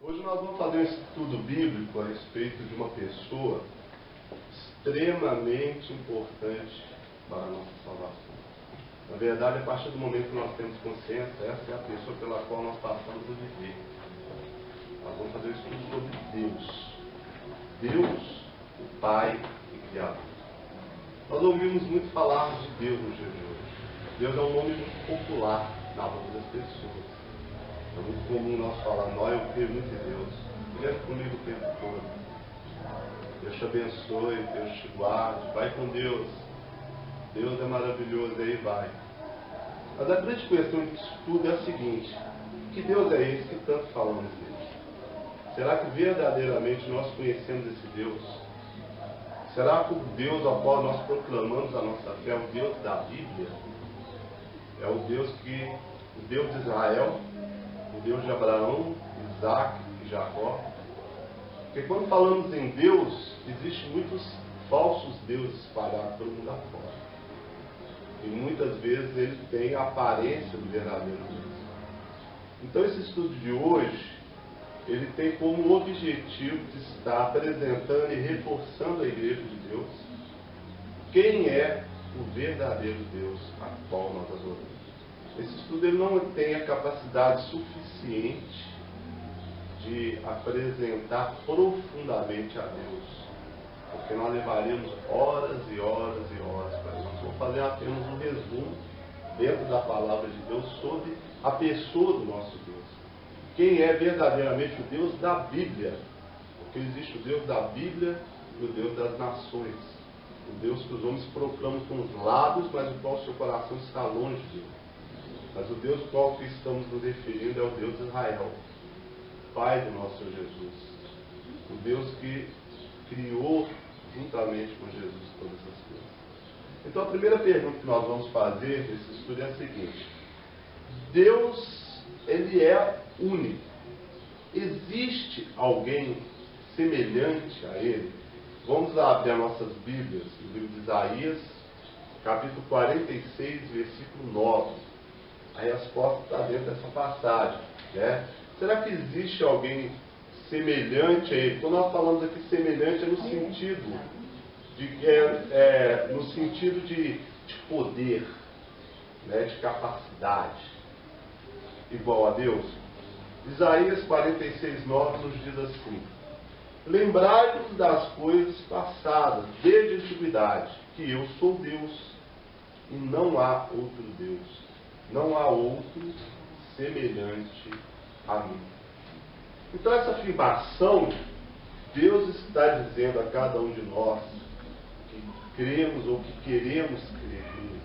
Hoje nós vamos fazer um estudo bíblico a respeito de uma pessoa extremamente importante para a nossa salvação. Na verdade, a partir do momento que nós temos consciência, essa é a pessoa pela qual nós passamos a viver. Nós vamos fazer um estudo sobre Deus. Deus, o Pai e Criador. Nós ouvimos muito falar de Deus no dia de hoje. Deus é um nome muito popular na boca das pessoas. É muito comum nós falar, eu creio muito em Deus. Ele comigo o tempo todo. Deus te abençoe, Deus te guarde, vai com Deus. Deus é maravilhoso, e aí vai. Mas a grande questão disso tudo é a seguinte: que Deus é esse que tanto falamos dele? Será que verdadeiramente nós conhecemos esse Deus? Será que o Deus ao qual nós proclamamos a nossa fé é o Deus da Bíblia? É o Deus de Israel, o Deus de Abraão, Isaac e Jacó? Porque quando falamos em Deus, existem muitos falsos deuses espalhados pelo mundo afora. E muitas vezes ele tem a aparência do verdadeiro Deus. Então esse estudo de hoje, ele tem como objetivo de estar apresentando e reforçando a Igreja de Deus quem é o verdadeiro Deus a qual nós adoramos. Esse estudo ele não tem a capacidade suficiente de apresentar profundamente a Deus, porque nós levaríamos horas e horas e horas para isso. Nós vamos fazer apenas um resumo dentro da palavra de Deus sobre a pessoa do nosso Deus. Quem é verdadeiramente o Deus da Bíblia? Porque existe o Deus da Bíblia e o Deus das nações. O Deus que os homens proclamam com os lábios, mas o qual o seu coração está longe dele. Mas o Deus ao qual estamos nos referindo é o Deus de Israel, Pai do nosso Senhor Jesus. O Deus que criou juntamente com Jesus todas essas coisas. Então a primeira pergunta que nós vamos fazer nesse estudo é a seguinte: Deus, ele é único. Existe alguém semelhante a ele? Vamos abrir as nossas Bíblias, no livro de Isaías, capítulo 46, versículo 9. A resposta está dentro dessa passagem, né? Será que existe alguém semelhante a ele? Quando nós falamos aqui semelhante, é no sentido de poder, né? De capacidade, igual a Deus. Isaías 46, 9 nos diz assim: lembrai-vos das coisas passadas, desde a antiguidade, que eu sou Deus, e não há outro Deus. Não há outro semelhante a mim. Então essa afirmação, Deus está dizendo a cada um de nós que cremos ou que queremos crer nele,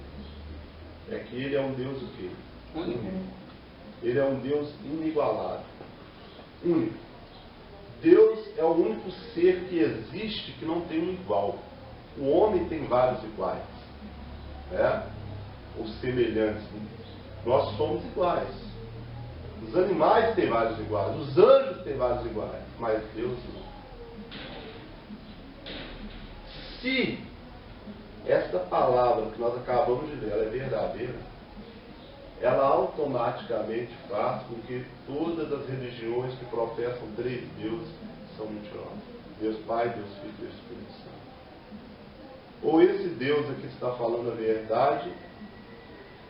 é que ele é um Deus o quê? Único. Ele é um Deus inigualável. Único. Deus é o único ser que existe que não tem um igual. O homem tem vários iguais, né? Ou semelhantes. Nós somos iguais. Os animais têm vários iguais. Os anjos têm vários iguais. Mas Deus não. Se esta palavra que nós acabamos de ler ela é verdadeira, ela automaticamente faz com que todas as religiões que professam três deuses são mentirosas. Deus Pai, Deus Filho e Deus Espírito Santo. Ou esse Deus aqui está falando a verdade,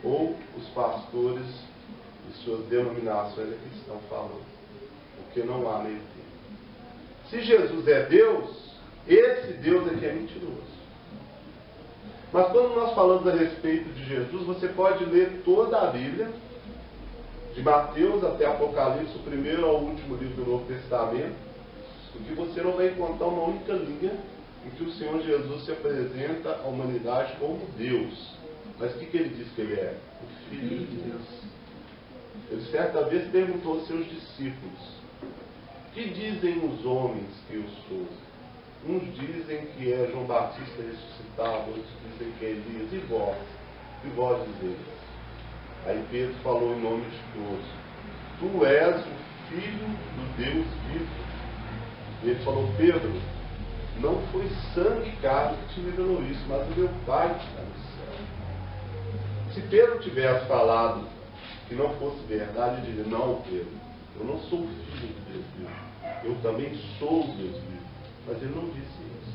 ou os pastores e suas denominações aqui estão falando. Porque não há meio termo. Se Jesus é Deus, esse Deus aqui é mentiroso. Mas quando nós falamos a respeito de Jesus, você pode ler toda a Bíblia, de Mateus até Apocalipse, o primeiro ao último livro do Novo Testamento, porque você não vai encontrar uma única linha em que o Senhor Jesus se apresenta à humanidade como Deus. Mas o que ele diz que ele é? O Filho de Deus. Ele certa vez perguntou aos seus discípulos: que dizem os homens que eu sou? Uns dizem que é João Batista ressuscitado, outros dizem que é Elias. E vós? E vós dizeis? Aí Pedro falou em nome de todos: tu és o Filho do Deus vivo. E ele falou: Pedro, não foi sangue e carne que te revelou isso, mas o meu Pai que está no céu. Se Pedro tivesse falado que não fosse verdade, ele diria: não, Pedro, Eu não sou filho do Deus vivo. Eu também sou o Deus vivo. Mas ele não disse isso.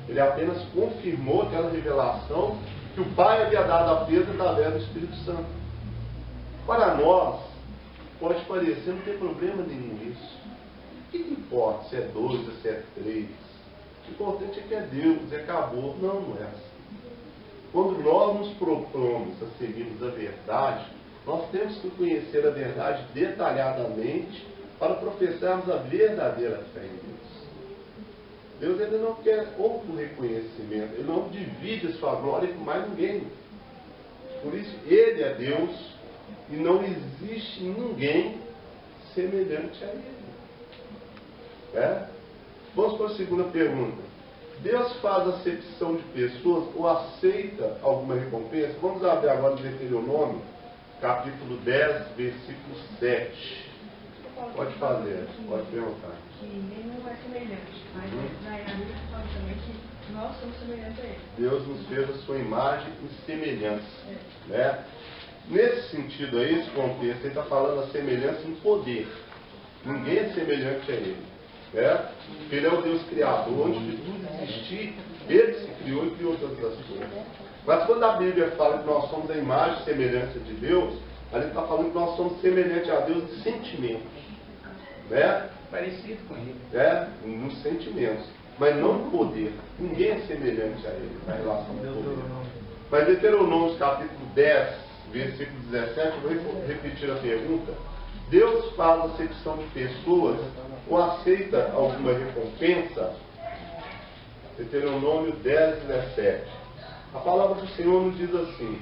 Ele apenas confirmou aquela revelação que o Pai havia dado a Pedro através do Espírito Santo. Para nós, pode parecer, não tem problema nenhum isso. O que importa se é 2 ou se é 3? O importante é que é Deus, e acabou. Não, não é assim. Quando nós nos propomos a seguirmos a verdade, nós temos que conhecer a verdade detalhadamente para professarmos a verdadeira fé em Deus. Deus ele não quer outro reconhecimento, ele não divide a sua glória com mais ninguém. Por isso, ele é Deus e não existe ninguém semelhante a ele. Vamos para a segunda pergunta. Deus faz acepção de pessoas ou aceita alguma recompensa? Vamos abrir agora no Deuteronômio, capítulo 10, versículo 7. Pode fazer, pode perguntar. Que nenhum é semelhante, mas na Bíblia fala também que nós somos semelhantes a ele. Deus nos fez a sua imagem e semelhança. Né? Nesse sentido aí, esse contexto, ele está falando a semelhança em poder. Ninguém é semelhante a ele. Porque ele é o Deus criador, onde de tudo existir, ele se criou e criou todas as coisas. Mas quando a Bíblia fala que nós somos a imagem e semelhança de Deus, ali está falando que nós somos semelhantes a Deus em sentimentos. Parecido com ele. Nos sentimentos, mas não no poder. Ninguém é semelhante a ele na relação ao poder. Mas Deuteronômio capítulo 10, versículo 17, vou repetir a pergunta. Deus faz acepção de pessoas ou aceita alguma recompensa? Deuteronômio 10, 17. A palavra do Senhor nos diz assim: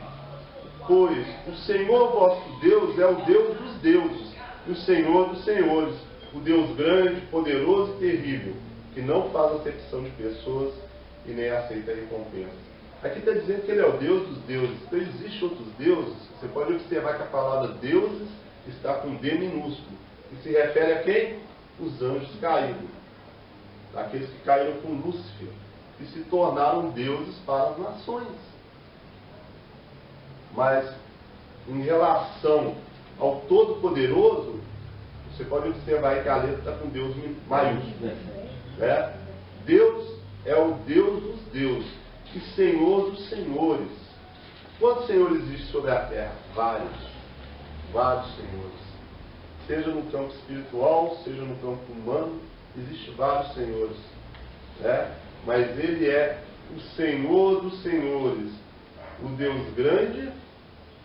pois o Senhor vosso Deus é o Deus dos deuses e o Senhor dos senhores, o Deus grande, poderoso e terrível, que não faz acepção de pessoas e nem aceita recompensa. Aqui está dizendo que ele é o Deus dos deuses. Então existem outros deuses. Você pode observar que a palavra deuses está com D minúsculo. E se refere a quem? Os anjos caídos. Aqueles que caíram com Lúcifer e se tornaram deuses para as nações. Mas em relação ao Todo-Poderoso, você pode observar aí que a letra está com Deus maiúsculo. Deus é o Deus dos deuses e Senhor dos senhores. Quantos senhores existem sobre a terra? Vários. Vários senhores. Seja no campo espiritual, seja no campo humano, existem vários senhores. Mas ele é o Senhor dos senhores, o Deus grande,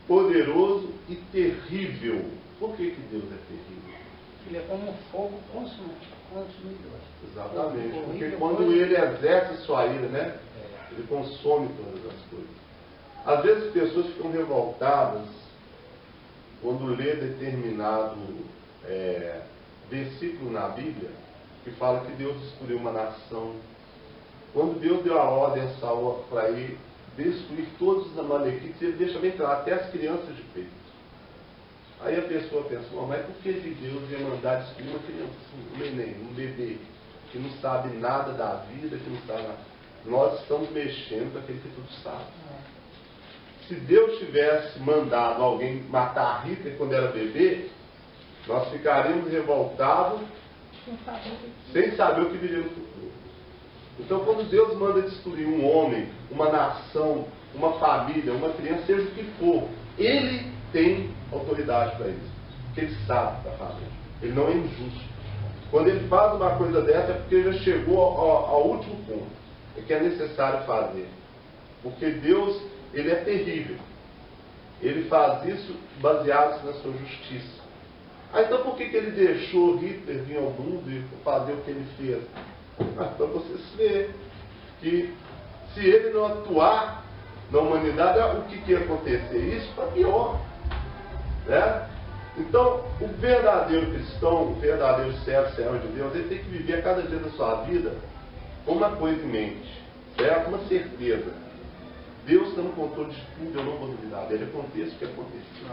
poderoso e terrível. Por que Deus é terrível? Ele é como um fogo consumidor. Exatamente, porque quando ele exerce sua ira, ele consome todas as coisas. Às vezes as pessoas ficam revoltadas quando lê determinado versículo na Bíblia que fala que Deus destruiu uma nação. Quando Deus deu a ordem a Saul para ir destruir todos os amalequitas, ele deixa bem claro, até as crianças de peito. Aí a pessoa pensa, mas por que Deus ia mandar destruir uma criança, um neném, um bebê, que não sabe nada da vida, que não sabe nada? Nós estamos mexendo com aquele que tudo sabe. Se Deus tivesse mandado alguém matar Hitler quando era bebê, nós ficaríamos revoltados sem saber o que viria no futuro. Então, quando Deus manda destruir um homem, uma nação, uma família, uma criança, seja o que for, Ele tem autoridade para isso. Porque Ele sabe da família. Ele não é injusto. Quando Ele faz uma coisa dessa, é porque Ele já chegou ao último ponto. É que é necessário fazer. Porque Deus, Ele é terrível. Ele faz isso baseado na sua justiça. Então por que Ele deixou Hitler vir ao mundo e fazer o que ele fez? Para vocês verem que se ele não atuar na humanidade, o que ia acontecer? Isso para pior. Então, o verdadeiro cristão, o verdadeiro servo de Deus, ele tem que viver a cada dia da sua vida com uma coisa em mente, uma certeza. Deus está no controle de tudo, eu não vou duvidar dele. Aconteça o que acontecer.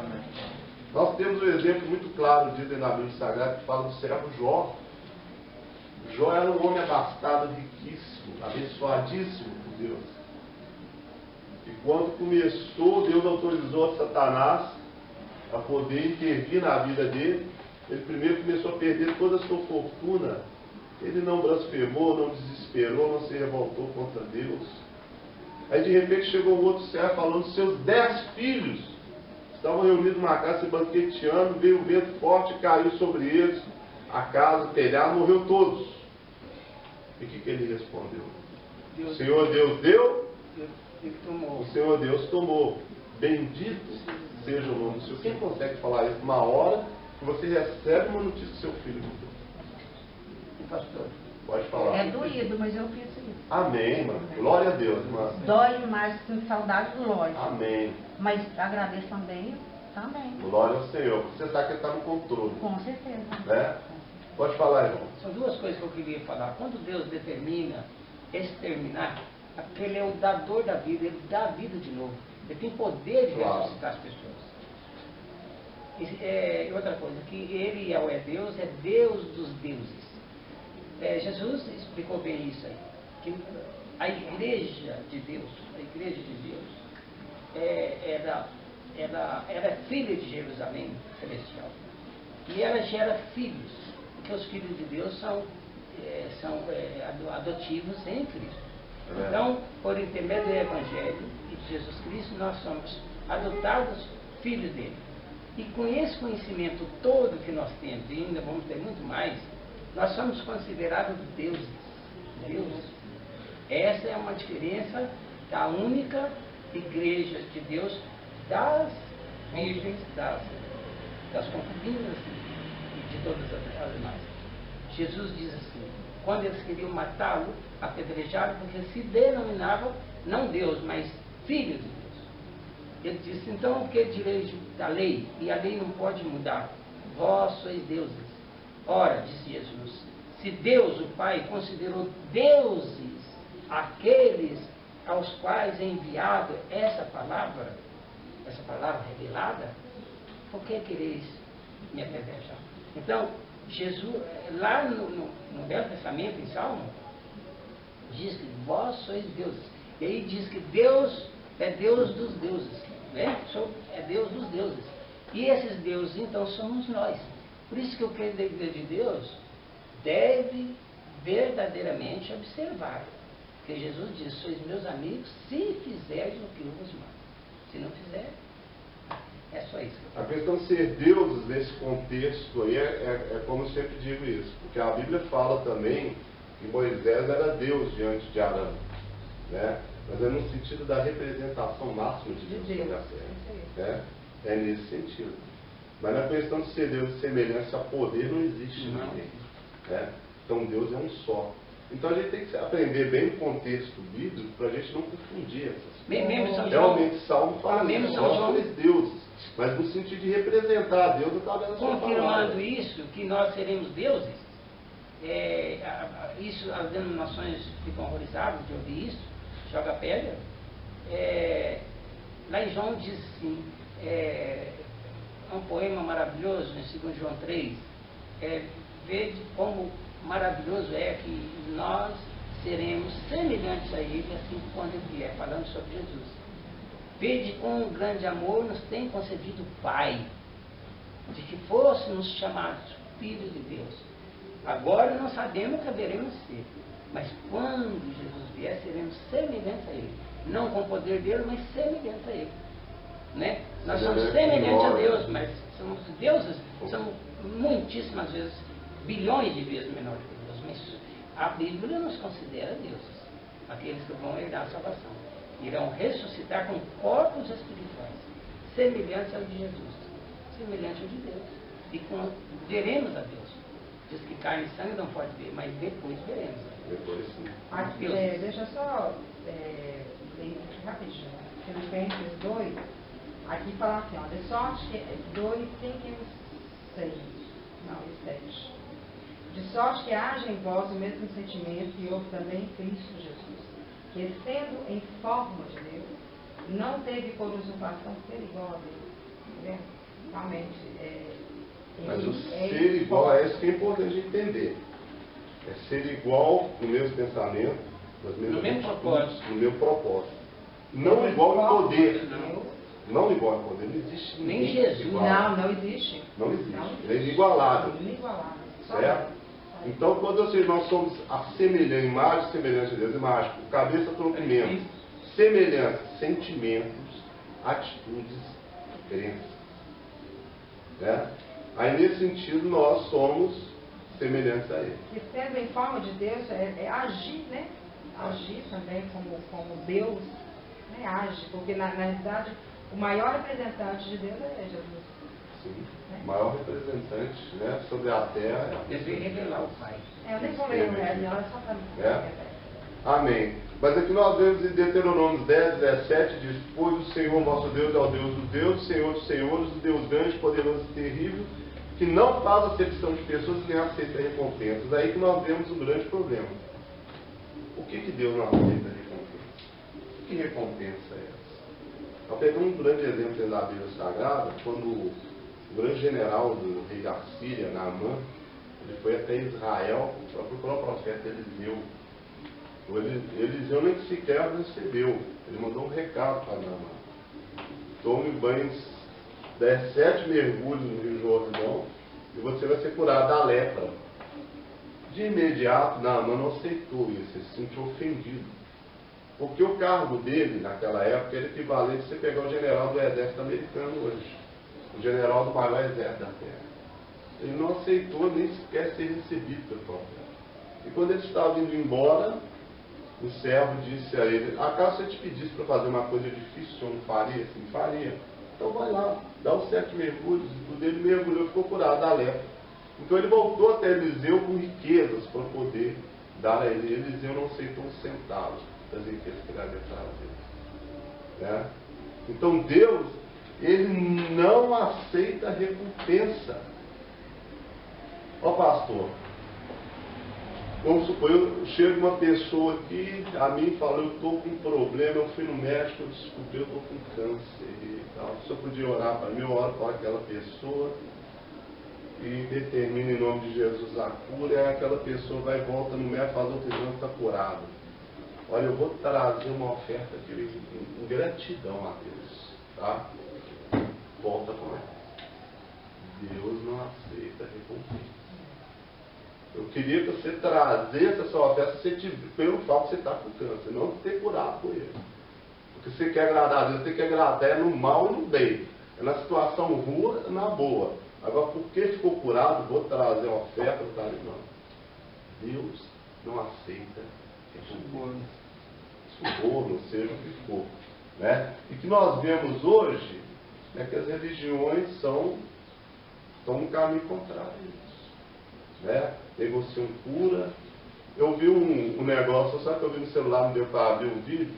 Nós temos um exemplo muito claro disso na Bíblia Sagrada que fala do servo Jó. Jó era um homem abastado, riquíssimo, abençoadíssimo por Deus. E quando começou, Deus autorizou a Satanás a poder intervir na vida dele ele primeiro começou a perder toda a sua fortuna. Ele não blasfemou, não desesperou, não se revoltou contra Deus. Aí de repente chegou um outro servo falando, seus 10 filhos estavam reunidos numa casa se banqueteando, veio um vento forte, caiu sobre eles, a casa, o telhado, morreu todos. E o que ele respondeu? O Senhor Deus deu, o Senhor Deus tomou. Bendito seja o nome do Senhor. Quem consegue falar isso numa hora que você recebe uma notícia do seu filho morreu? Pastor. Pode falar. É doído, mas eu fiz isso. Amém, mano. Glória a Deus, irmã. Dói, mas com saudade, lógico. Amém. Mas agradeço também. Glória ao Senhor. Você sabe que Ele está no controle. Com certeza. Né? Pode falar, irmão. São duas coisas que eu queria falar. Quando Deus determina exterminar, porque Ele é o dador da vida, Ele dá a vida de novo. Ele tem poder de ressuscitar as pessoas. E outra coisa, que Ele é Deus, é Deus dos deuses. Jesus explicou bem isso aí, que a igreja de Deus, era filha de Jerusalém celestial. E ela gera filhos, porque os filhos de Deus são adotivos em Cristo. Então, por intermédio do Evangelho e de Jesus Cristo, nós somos adotados filhos dele. E com esse conhecimento todo que nós temos, e ainda vamos ter muito mais, nós somos considerados deuses. Essa é uma diferença da única igreja de Deus, das virgens, das concubinas e de todas as demais. Jesus diz assim, quando eles queriam matá-lo, apedrejaram, porque se denominava não Deus, mas Filho de Deus. Ele disse, então o que direi da lei? E a lei não pode mudar. Vós sois deuses. Ora, disse Jesus, se Deus, o Pai, considerou deuses aqueles aos quais é enviado essa palavra revelada, por que quereis me apedrejar? Então, Jesus, lá no Velho Testamento, em Salmo, diz que vós sois deuses. E aí diz que Deus é Deus dos deuses, né? É Deus dos deuses. E esses deuses, então, somos nós. Por isso que o crente da igreja de Deus deve verdadeiramente observar. Porque Jesus diz, sois meus amigos, se fizerdes o que eu vos mando. Se não fizer, é só isso. A questão de ser deuses nesse contexto aí é como eu sempre digo isso. Porque a Bíblia fala também que Moisés era Deus diante de Arão. Né? Mas é no sentido da representação máxima de Deus sobre a terra. É nesse sentido. Mas na questão de ser Deus de semelhança a poder não existe ninguém. Né? Então Deus é um só. Então a gente tem que aprender bem o contexto bíblico para a gente não confundir essas coisas. Realmente Salmo fala isso, nós somos deuses, mas no sentido de representar a Deus através da sua palavra. Confirmando isso, que nós seremos deuses, isso as denominações ficam horrorizadas de ouvir isso, joga pedra. Lá em João diz assim, um poema maravilhoso, em 2 João 3, vede como maravilhoso é que nós seremos semelhantes a Ele, assim quando Ele vier, falando sobre Jesus. Vede com um grande amor nos tem concedido o Pai, de que fôssemos chamados filhos de Deus. Agora não sabemos o que haveremos de ser, mas quando Jesus vier, seremos semelhantes a Ele. Não com o poder dele, mas semelhantes a Ele. Né? Nós somos semelhantes a Deus, mas somos deuses, somos muitíssimas vezes, bilhões de vezes menor que Deus, mas a Bíblia nos considera deuses, aqueles que vão herdar a salvação. Irão ressuscitar com corpos espirituais, semelhantes ao de Jesus, semelhante ao de Deus. E veremos a Deus. Diz que carne e sangue não pode ver, mas depois veremos. Depois sim. Aqui, deixa só ler rapidinho. Filipenses 2, aqui fala assim, ó, de sorte que 2, 5 e 6. Não, e 7. De sorte que haja em vós o mesmo sentimento que houve também em Cristo Jesus, que sendo em forma de Deus, não teve por usurpação ser igual a Deus. Realmente, mas o ser igual a isso que é importante entender. É ser igual no mesmo pensamento, nas mesmas atitudes, no mesmo propósito. Não igual em poder. Não igual a poder, não existe Nem ninguém Jesus. igual. Não existe. Não existe. Não Ele é inigualável. Inigualável. Só Certo? Deus. Então, quando nós somos a semelhança, imagem semelhante a Deus, imagem, cabeça, tronco e membro, semelhança, sentimentos, atitudes, crenças. Né? Aí, nesse sentido, nós somos semelhantes a Ele. E sendo em forma de Deus, é agir, né? Agir também como Deus, né? Age, porque na realidade o maior representante de Deus é Jesus. Sim. O maior representante, né, sobre a terra é Deve revelar o Pai. Eu nem vou ler o resto, não, é só para mim. Amém. Mas aqui nós vemos em Deuteronômio 10, 17, diz: pois o Senhor vosso Deus é o Deus dos deuses, Senhor dos senhores, o Deus grande, poderoso e terrível, que não faz acepção de pessoas nem aceita recompensas. Aí que nós vemos um grande problema. O que Deus não aceita recompensa? Que recompensa é essa? Eu pego um grande exemplo da Bíblia Sagrada, quando o grande general do rei da Síria, Naamã, ele foi até Israel para procurar o profeta Eliseu. Eliseu nem sequer recebeu. Ele mandou um recado para Naamã: tome banho, 17 mergulhos no Rio Jordão e você vai ser curado da lepra. De imediato, Naamã não aceitou isso, ele se sentiu ofendido. Porque o cargo dele, naquela época, era equivalente a você pegar o general do exército americano hoje, o general do maior exército da terra. Ele não aceitou nem sequer ser recebido pelo profeta. E quando ele estava indo embora, o servo disse a ele: acaso se eu te pedisse para fazer uma coisa difícil, o senhor não faria? Sim, faria. Então vai lá, dá os 7 mergulhos e tudo. Ele mergulhou e ficou curado da lepra. Então ele voltou até Eliseu com riquezas para poder dar a ele. Eliseu não aceitou um centavo das riquezas que ele havia trazido. Né? Então Deus, ele não aceita recompensa. Ó pastor, vamos supor, eu chego uma pessoa aqui, a mim e fala: eu estou com um problema, eu fui no médico, eu descobri, eu estou com câncer e tal. Se eu podia orar para mim, eu oro para aquela pessoa e determina em nome de Jesus a cura, e aquela pessoa vai e volta no médico, faz outro exame, está curado. Olha, eu vou trazer uma oferta aqui em gratidão a Deus, tá? Volta com ela. Deus não aceita recompensa. Eu queria que você trazesse essa oferta pelo fato de você estar com câncer, não de ter curado por ele. Porque você quer agradar a Deus, você tem que agradar no mal e no bem. É na situação ruim, na boa. Agora, porque ficou curado, vou trazer uma oferta, não. Deus não aceita suborno, seja o que for. Né? E que nós vemos hoje é que as religiões são um caminho contrário a isso. Né? Negociam cura. Eu vi um negócio, só que eu vi no celular, não deu para abrir um vídeo,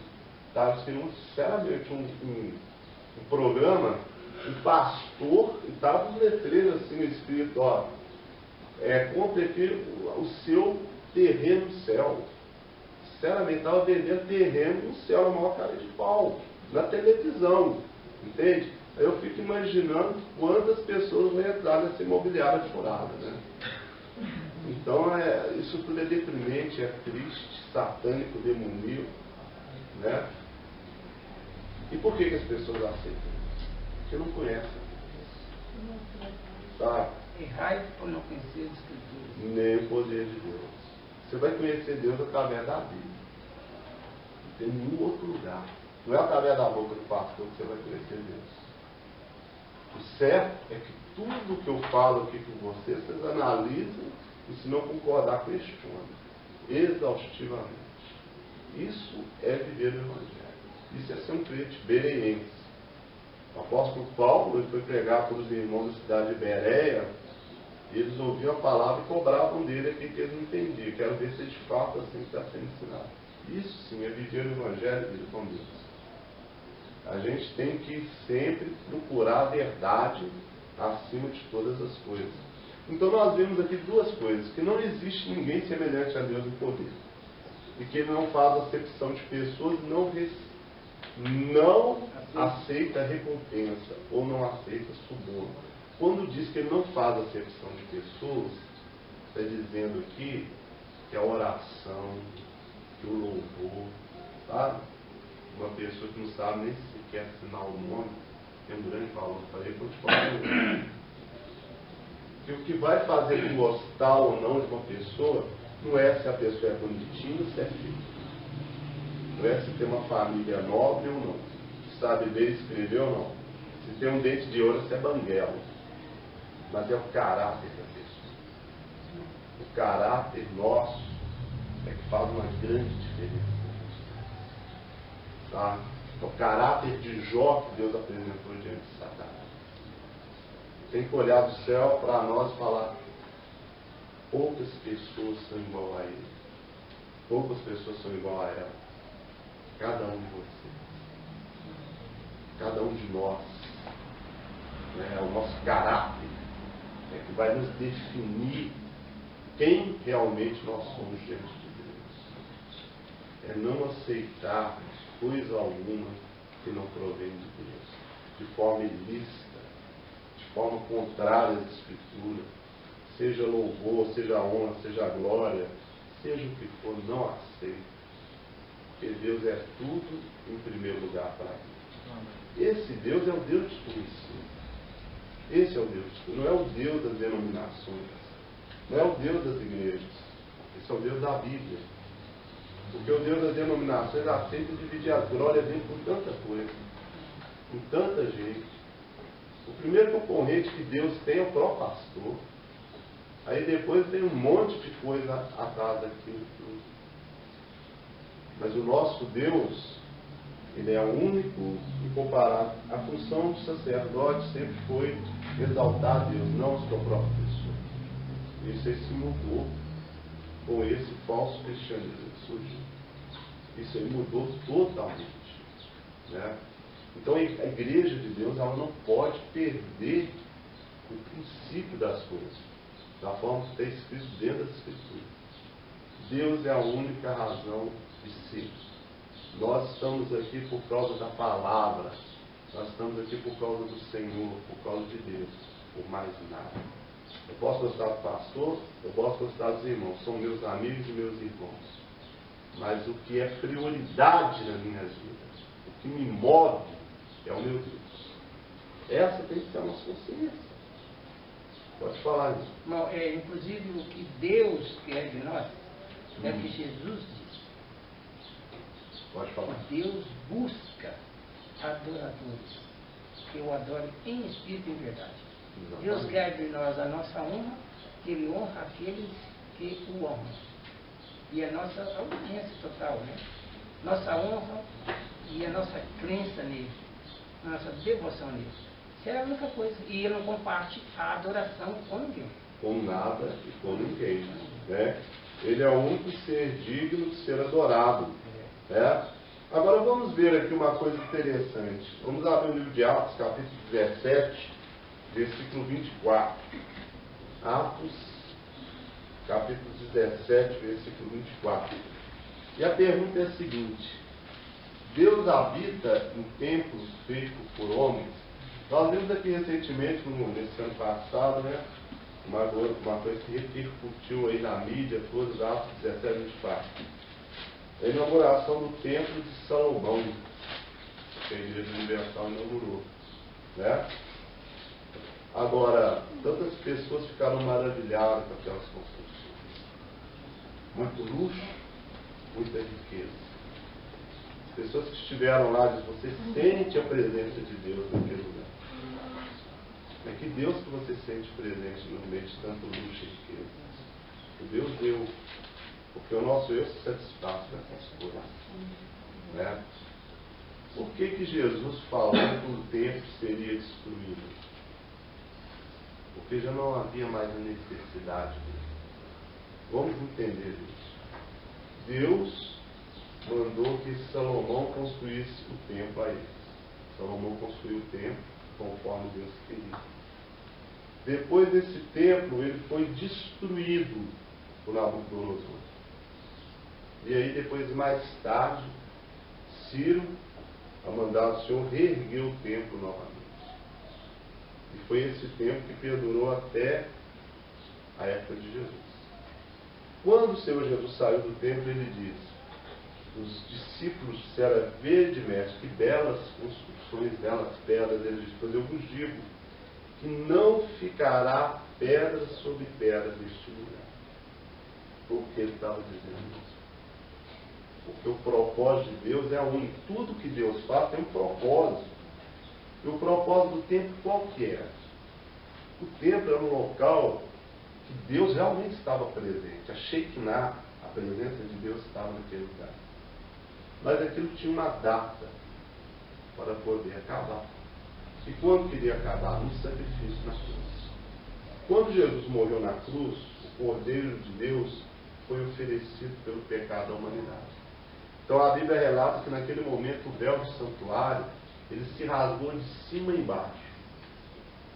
estava assistindo sinceramente um programa, um pastor, e estava os letreiros assim escrito: ó, compre aqui o seu terreno no céu. Sinceramente, estava vendendo terreno no céu, na maior cara de pau, na televisão, entende? Aí eu fico imaginando quantas pessoas vão entrar nessa imobiliária furada, né? Então, isso tudo é deprimente, é triste, satânico, demoníaco, né? E por que as pessoas aceitam isso? Porque não conhecem. Sabe? Errai por não conhecer as Escrituras. Nem o poder de Deus. Você vai conhecer Deus através da Bíblia. Não tem nenhum outro lugar. Não é através da boca do pastor que você vai conhecer Deus. O certo é que tudo que eu falo aqui com vocês analisem e, se não concordar, questionem exaustivamente. Isso é viver no Evangelho. Isso é ser um crente bereense. O apóstolo Paulo, ele foi pregar para os irmãos da cidade de Bereia, e eles ouviam a palavra e cobravam dele aqui que eles não entendiam. Quero ver se de fato assim está sendo ensinado. Isso sim é viver no Evangelho e viver com Deus. A gente tem que sempre procurar a verdade acima de todas as coisas. Então nós vemos aqui duas coisas: que não existe ninguém semelhante a Deus no poder, e que ele não faz acepção de pessoas, não aceita recompensa ou não aceita suborno. Quando diz que ele não faz acepção de pessoas, está dizendo aqui que a oração, que o louvor, sabe? Uma pessoa que não sabe nem sequer assinar o nome, tem um grande valor para ele, quando te coloca. E o que vai fazer gostar ou não de uma pessoa não é se a pessoa é bonitinha ou se é feia. Não é se tem uma família nobre ou não, se sabe ler e escrever ou não, se tem um dente de ouro ou se é banguelo. Mas é o caráter da pessoa. O caráter nosso é que faz uma grande diferença. Tá? É o caráter de Jó que Deus apresentou diante de Satanás. Tem que olhar do céu para nós e falar: poucas pessoas são igual a ele. Poucas pessoas são igual a ela. Cada um de vocês. Cada um de nós. Né? O nosso caráter é que vai nos definir quem realmente nós somos diante de Deus. É não aceitar coisa alguma que não provém de Deus, de forma ilícita, de forma contrária às Escrituras, seja louvor, seja honra, seja glória, seja o que for, não aceite. Porque Deus é tudo em primeiro lugar para mim. Esse Deus é o Deus de conhecimento. Esse é o Deus de tudo. Não é o Deus das denominações. Não é o Deus das igrejas. Esse é o Deus da Bíblia. Porque o Deus das denominações aceita dividir a glória dele com tanta coisa, com tanta gente. O primeiro concorrente que Deus tem é o próprio pastor. Aí depois tem um monte de coisa atrás daquilo tudo. Mas o nosso Deus, ele é único e comparável. A função do sacerdote sempre foi exaltar a Deus, não a sua própria pessoa. Isso aí se mudou com esse falso cristianismo que surgiu. Isso aí mudou totalmente. Né? Então a igreja de Deus, ela não pode perder o princípio das coisas, da forma que está escrito dentro das Escrituras. Deus é a única razão de ser. Nós estamos aqui por causa da palavra. Nós estamos aqui por causa do Senhor, por causa de Deus, por mais nada. Eu posso gostar do pastor, eu posso gostar dos irmãos, são meus amigos e meus irmãos. Mas o que é prioridade na minha vida, o que me move, é o meu Deus. Essa tem que ser a nossa consciência. Pode falar isso. Não, inclusive o que Deus quer de nós é o que Jesus disse. Pode falar. Deus busca adoradores que o adorem em espírito e em verdade. Exatamente. Deus quer de nós a nossa honra, que Ele honra aqueles que o honram. E a nossa obediência total, né? Nossa honra e a nossa crença nele, a nossa devoção nele. Isso é a única coisa. E Ele não comparte a adoração com ninguém. Com nada e com ninguém. Né? Ele é o único ser digno de ser adorado. Né? Agora vamos ver aqui uma coisa interessante. Vamos abrir o livro de Atos, capítulo 17, versículo 24. Atos, capítulo 17, versículo 24. E a pergunta é a seguinte: Deus habita em templos feitos por homens? Nós vimos aqui recentemente, nesse ano passado, né, uma coisa que repercutiu aí na mídia toda, Atos 17, 24. A inauguração do templo de Salomão, que a Igreja Universal inaugurou. Né? Agora, tantas pessoas ficaram maravilhadas com aquelas construções. Muito luxo, muita riqueza. As pessoas que estiveram lá dizem: você sente a presença de Deus naquele lugar. É que Deus que você sente presente no meio de tanto luxo e riqueza. O Deus deu. Porque o nosso eu se satisfaz com essas coisas. Né? Por que Jesus falou que o templo seria destruído? Porque já não havia mais a necessidade dele. Vamos entender isso. Deus mandou que Salomão construísse o templo a ele. Salomão construiu o templo conforme Deus queria. Depois desse templo, ele foi destruído por Nabucodonosor. E aí, depois, mais tarde, Ciro, a mandado do Senhor, reergueu o templo novamente. E foi esse templo que perdurou até a época de Jesus. Quando o Senhor Jesus saiu do templo, ele disse: os discípulos disseram: vede, mestre, que belas construções, belas pedras. Ele disse: pois eu vos digo que não ficará pedra sobre pedra neste lugar. Por que ele estava dizendo isso? Porque o propósito de Deus é único. Tudo que Deus faz tem um propósito. E o propósito do templo qual que é? O templo era um local que Deus realmente estava presente. A Shekinah, a presença de Deus, estava naquele lugar. Mas aquilo tinha uma data para poder acabar. E quando queria acabar? No sacrifício na cruz. Quando Jesus morreu na cruz, o Cordeiro de Deus foi oferecido pelo pecado da humanidade. Então a Bíblia relata que naquele momento o véu do santuário, ele se rasgou de cima a embaixo.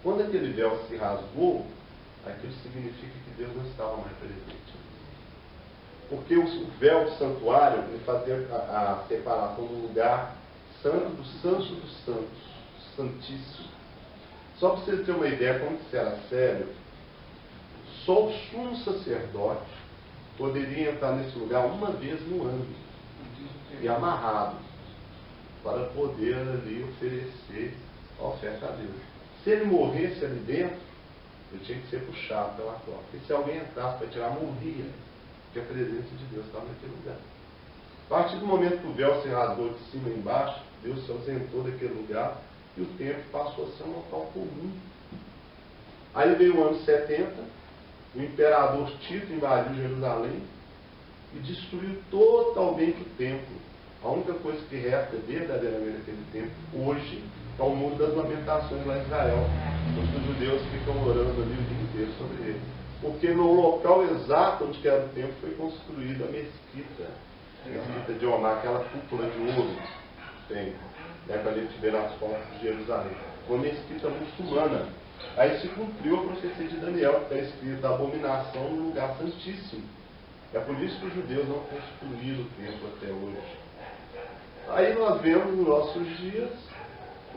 Quando aquele véu se rasgou, aquilo significa que Deus não estava mais presente. Porque o véu do santuário, ele fazia a separação do lugar santo dos santos, santíssimo. Só para vocês terem uma ideia como isso era sério, só o sumo sacerdote poderia entrar nesse lugar uma vez no ano e amarrado para poder ali oferecer a oferta a Deus. Se ele morresse ali dentro, ele tinha que ser puxado pela corda. E se alguém entrasse para tirar, morria, porque a presença de Deus estava naquele lugar. A partir do momento que o véu se rasgou de cima e embaixo, Deus se ausentou daquele lugar e o templo passou a ser um local comum. Aí veio o ano 70, o imperador Tito invadiu Jerusalém e destruiu totalmente o templo. A única coisa que resta verdadeiramente daquele templo hoje é o Muro das Lamentações lá em Israel, onde os judeus ficam orando ali o dia inteiro sobre ele. Porque no local exato onde era o templo foi construída a mesquita de Omar, aquela cúpula de ouro que tem, né, que a gente vê nas fotos de Jerusalém. Uma mesquita muçulmana. Aí se cumpriu a profecia de Daniel, que está escrito: a abominação no lugar santíssimo. É por isso que os judeus não construíram o templo até hoje. Aí nós vemos nos nossos dias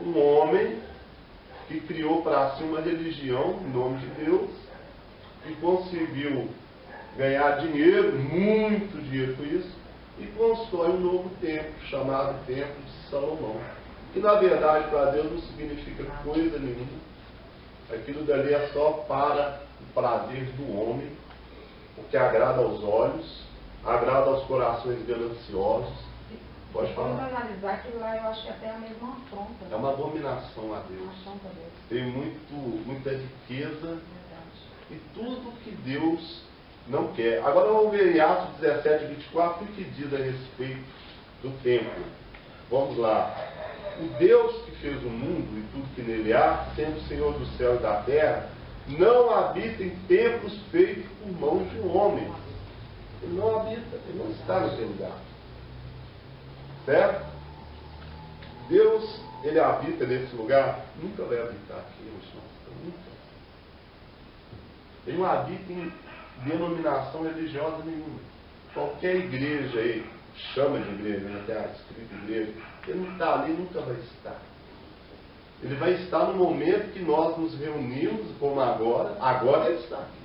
um homem que criou para si uma religião em nome de Deus e conseguiu ganhar dinheiro, muito dinheiro com isso, e constrói um novo templo chamado Templo de Salomão, que na verdade para Deus não significa coisa nenhuma. Aquilo dali é só para o prazer do homem, o que agrada aos olhos, agrada aos corações gananciosos. Pode falar. Vamos analisar que lá eu acho que até é a mesma afronta. É uma abominação a Deus. Uma afronta a Deus. Tem muita riqueza. Verdade. E tudo que Deus não quer. Agora vamos ver em Atos 17, 24, o que diz a respeito do templo. Vamos lá. O Deus que fez o mundo e tudo que nele há, sendo o Senhor do céu e da terra, não habita em templos feitos por mãos de um homem. Ele não habita, ele não está naquele lugar. Certo? Deus, ele habita nesse lugar, nunca vai habitar aqui, nunca. Ele não habita em denominação religiosa nenhuma. Qualquer igreja aí, chama de igreja, né? Tem a escrita igreja, ele não está ali, nunca vai estar. Ele vai estar no momento que nós nos reunimos, como agora ele está aqui.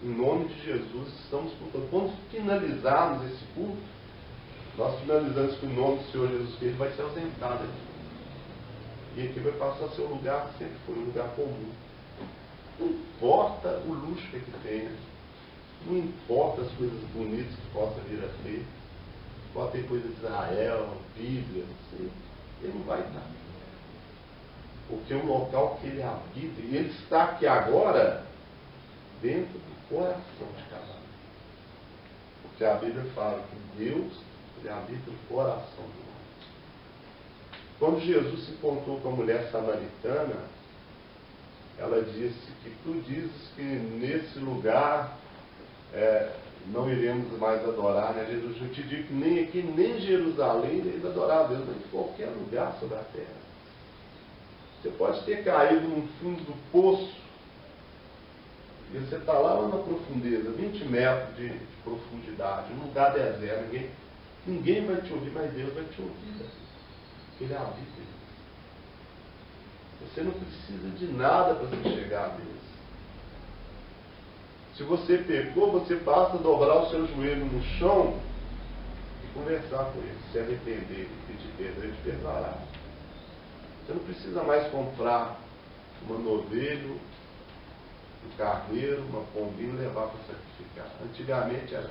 Em nome de Jesus, estamos cultuando. Quando finalizarmos esse culto, nós finalizamos com o nome do Senhor Jesus Cristo, vai ser ausentado aqui. E aqui vai passar a ser um lugar que sempre foi um lugar comum. Não importa o luxo que aqui tem, não importa as coisas bonitas que possa vir a ter, pode ter coisa de Israel, Bíblia, não sei. Ele não vai estar. Porque é um local que ele habita, e ele está aqui agora dentro do coração de cada um. Porque a Bíblia fala que Deus, ele habita no coração do homem. Quando Jesus se encontrou com a mulher samaritana, ela disse que tu dizes que nesse lugar não iremos mais adorar, né? Jesus, eu te digo que nem aqui, nem em Jerusalém, iremos adorar a Deus, mas em qualquer lugar sobre a terra. Você pode ter caído no fundo do poço e você está lá na profundeza, 20 metros de profundidade, num lugar deserto, ninguém vai te ouvir, mas Deus vai te ouvir. Ele habita. Você não precisa de nada para se chegar a Deus. Se você pecou, você basta dobrar o seu joelho no chão conversar com ele, se arrepender e pedir perdão, ele te perdoará. Você não precisa mais comprar uma novilho, um carneiro, uma pombinha e levar para sacrificar. Antigamente era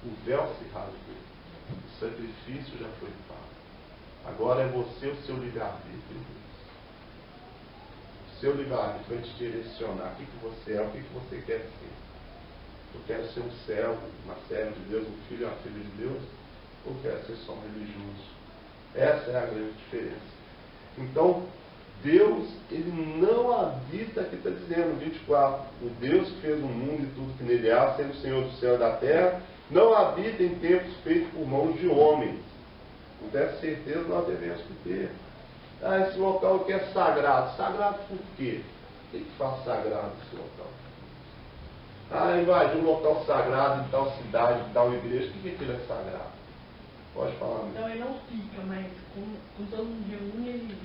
o véu se rasgou, o sacrifício já foi pago. Agora é você o seu livre-arbítrio. O seu livre-arbítrio vai te direcionar o que você é, o que você quer ser. Eu quero ser um servo, uma serva de Deus, um filho, uma filha de Deus, ou quero ser só um religioso. Essa é a grande diferença. Então, Deus, ele não habita, aqui está dizendo, 24, o Deus que fez o mundo e tudo que nele há, sendo o Senhor do céu e da terra, não habita em templos feitos por mãos de homens. Com dessa certeza nós devemos ter. Esse local aqui é sagrado. Sagrado por quê? O que faz sagrado esse local? Invadiu um local sagrado em tal cidade, em tal igreja. O que aquilo é sagrado? Pode falar mesmo. Então ele não fica, mas com todo mundo reúne, ele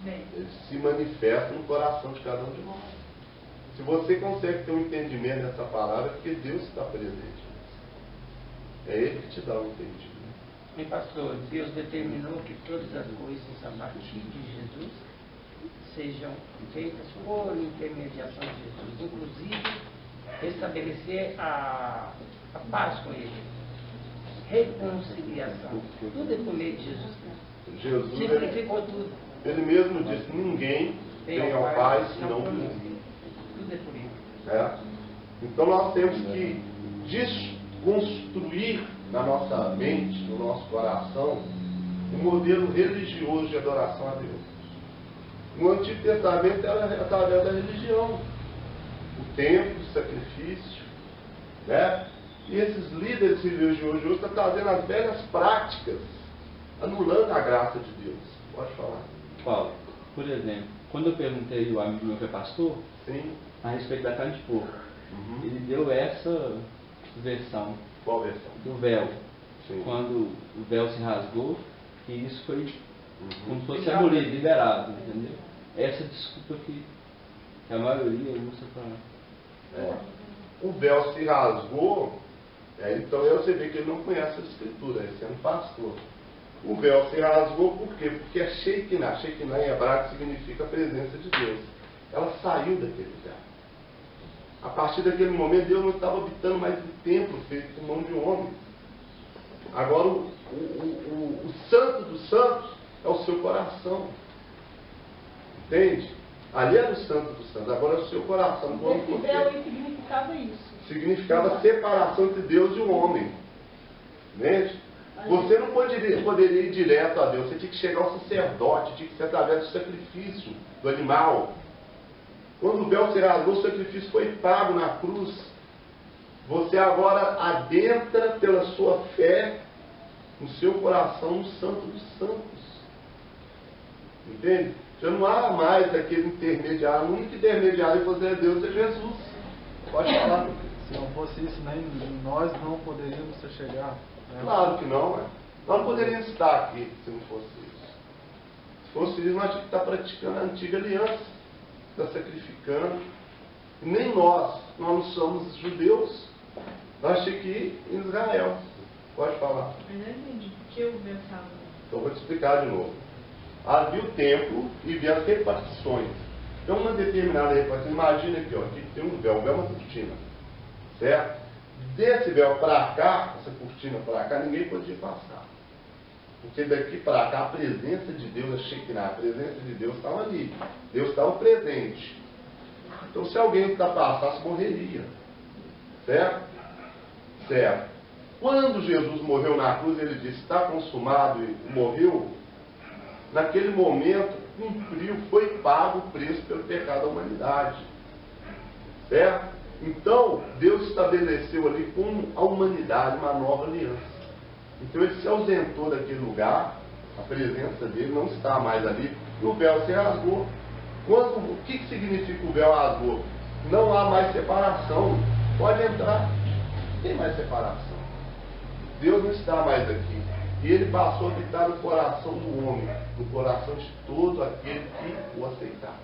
vem. Ele se manifesta no coração de cada um de nós. Se você consegue ter um entendimento dessa palavra, é porque Deus está presente. É Ele que te dá o entendimento. E pastor, Deus determinou que todas as coisas a partir de Jesus sejam feitas por intermediação de Jesus, inclusive restabelecer a paz com Ele, reconciliação, tudo é por meio de Jesus Cristo. Jesus, Simplificou tudo. Ele mesmo disse, ninguém tem ao Pai senão por mim. Tudo é por Ele. É? Então nós temos que desconstruir na nossa mente, no nosso coração, um modelo religioso de adoração a Deus. No Antigo Testamento era através da religião, o templo, o sacrifício, né? E esses líderes religiosos hoje estão trazendo as velhas práticas, anulando a graça de Deus. Pode falar. Paulo, por exemplo, quando eu perguntei ao amigo meu que é pastor, Sim. a respeito da carne de porco, Uhum. ele deu essa versão Qual versão? do véu. Sim. Quando o véu se rasgou, e isso foi como se fosse Liberado. abolido, liberado, entendeu? Essa desculpa que a maioria usa para... O véu se rasgou, então você vê que ele não conhece a Escritura, ele sendo pastor. O véu se rasgou por quê? Porque é Shekinah. Shekinah em hebraico significa a presença de Deus. Ela saiu daquele lugar. A partir daquele momento, Deus não estava habitando mais no templo feito por mão de homem. Agora, o santo dos santos é o seu coração. Entende? Ali era o santo dos santos, agora é o seu coração. Quando Esse você... véu aí significava isso. significava separação entre Deus e o homem. Entende? Você não poderia ir direto a Deus, você tinha que chegar ao sacerdote, tinha que ser através do sacrifício do animal. Quando o véu se rasgou, o sacrifício foi pago na cruz. Você agora adentra pela sua fé no seu coração no Santo dos Santos. Entende? Já não há mais aquele intermediário. O único intermediário entre você e Deus é Jesus. Pode falar, meu filho. Se não fosse isso, nem nós não poderíamos chegar. Né? Claro que não, nós não poderíamos estar aqui se não fosse isso. Se fosse isso, nós tínhamos que estar praticando a antiga aliança, estar sacrificando. E nem nós não somos judeus, nós tínhamos que ir em Israel. Pode falar. Mas não entendi por que o véu estava. Então vou te explicar de novo. Havia o templo e havia as repartições. Então uma determinada repartição, imagina aqui, aqui tem um véu é uma cortina. Certo? Desse véu para cá, essa cortina para cá, ninguém podia passar. Porque daqui para cá a presença de Deus, a Shekinah, a presença de Deus estava ali. Deus estava presente. Então se alguém passasse, morreria. Certo? Certo. Quando Jesus morreu na cruz, ele disse, está consumado, e morreu, naquele momento, cumpriu, foi pago o preço pelo pecado da humanidade. Certo? Então, Deus estabeleceu ali com a humanidade uma nova aliança. Então ele se ausentou daquele lugar, a presença dele não está mais ali, e o véu se rasgou. O que significa o véu rasgou? Não há mais separação. Pode entrar. Não tem mais separação. Deus não está mais aqui. E ele passou a habitar no coração do homem, no coração de todo aquele que o aceitar.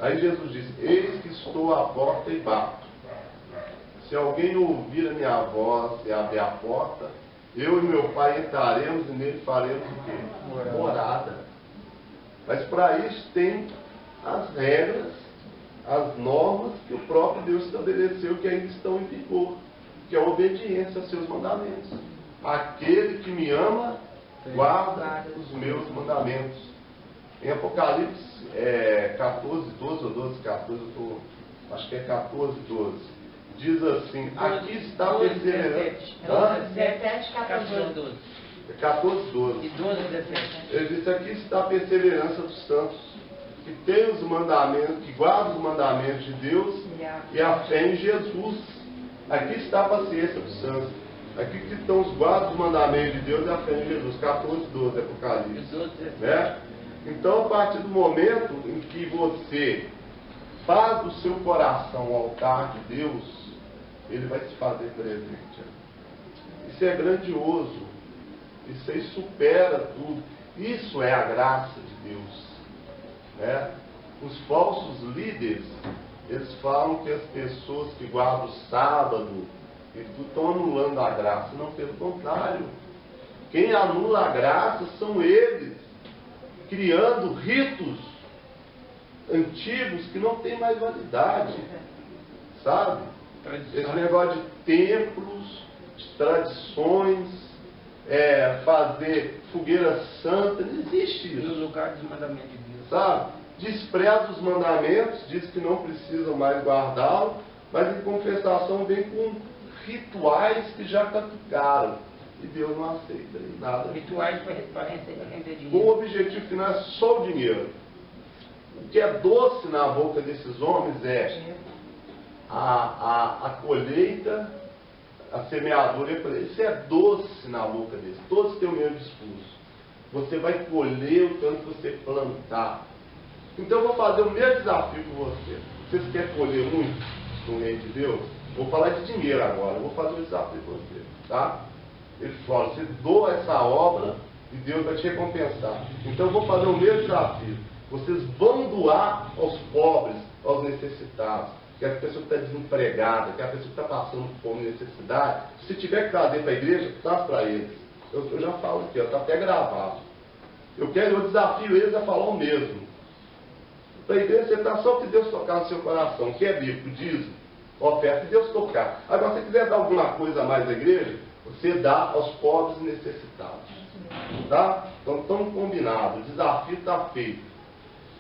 Aí Jesus disse, eis que estou à porta e bato. Se alguém ouvir a minha voz e abrir a porta, eu e meu Pai entraremos e nele faremos o quê? Morada. Mas para isso tem as regras, as normas que o próprio Deus estabeleceu que ainda estão em vigor, que é a obediência aos seus mandamentos. Aquele que me ama, guarda os meus mandamentos. Em Apocalipse 14, 12 ou 12, 14, acho que é 14, 12. Diz assim, aqui está a perseverança. 17, 14, 12. 14, 12. E 12, 17. Ele disse, aqui está a perseverança dos santos, que tem os mandamentos, que guardam os mandamentos de Deus e a fé em Jesus. Aqui está a paciência dos santos. Aqui que estão os guardas dos mandamentos de Deus e a fé em Jesus. 14, 12, Apocalipse. 12, 17. Né? Então, a partir do momento em que você faz do seu coração o altar de Deus, Ele vai se fazer presente. Isso é grandioso. Isso aí supera tudo. Isso é a graça de Deus. Né? Os falsos líderes, eles falam que as pessoas que guardam o sábado estão anulando a graça. Não, pelo contrário. Quem anula a graça são eles, criando ritos antigos que não têm mais validade. Sabe? Esse negócio de templos, de tradições, fazer fogueira santa, não existe isso. No lugar dos mandamentos de Deus. Sabe? Despreza os mandamentos, diz que não precisam mais guardá-los, mas em compensação vem com rituais que já caducaram. E Deus não aceita nada. Rituais para render dinheiro. Com o objetivo final é só o dinheiro. O que é doce na boca desses homens é a colheita, a semeadura. Isso é doce na boca deles. Todos têm o mesmo discurso. Você vai colher o tanto que você plantar. Então eu vou fazer o mesmo desafio com você. Vocês querem colher muito no reino de Deus? Vou falar de dinheiro agora. Eu vou fazer um desafio com você. Tá? Ele fala, você doa essa obra e Deus vai te recompensar. Então eu vou fazer o mesmo desafio. Vocês vão doar aos pobres, aos necessitados. Que é a pessoa que está desempregada, que é a pessoa que está passando fome e necessidade. Se tiver que trazer para a igreja, traz para eles. Eu já falo aqui, está até gravado. Eu desafio eles a falar o mesmo. Para a igreja, você está só que Deus tocar no seu coração. O que é bíblico? Diz, oferta, e Deus tocar. Agora, se quiser dar alguma coisa a mais à igreja, você dá aos pobres e necessitados. Tá? Então, estamos combinados. O desafio está feito.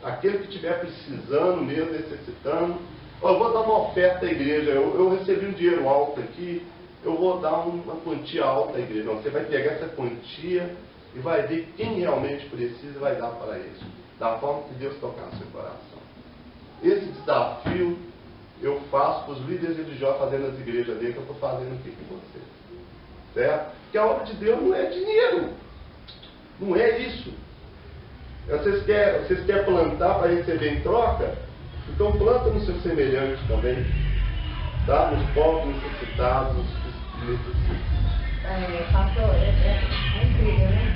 Aquele que estiver precisando mesmo, necessitando, eu vou dar uma oferta à igreja. Eu recebi um dinheiro alto aqui, eu vou dar uma quantia alta à igreja. Não, você vai pegar essa quantia e vai ver quem realmente precisa e vai dar para eles. Da forma que Deus tocar no seu coração. Esse desafio eu faço para os líderes religiosos fazendo as igrejas dele, que eu estou fazendo aqui com vocês. Certo? Porque a obra de Deus não é dinheiro. Não é isso. Vocês querem plantar para receber em troca? Então planta no seu semelhante também. Tá? Nos pobres necessitados, nos necessitam. Pastor, é incrível, né?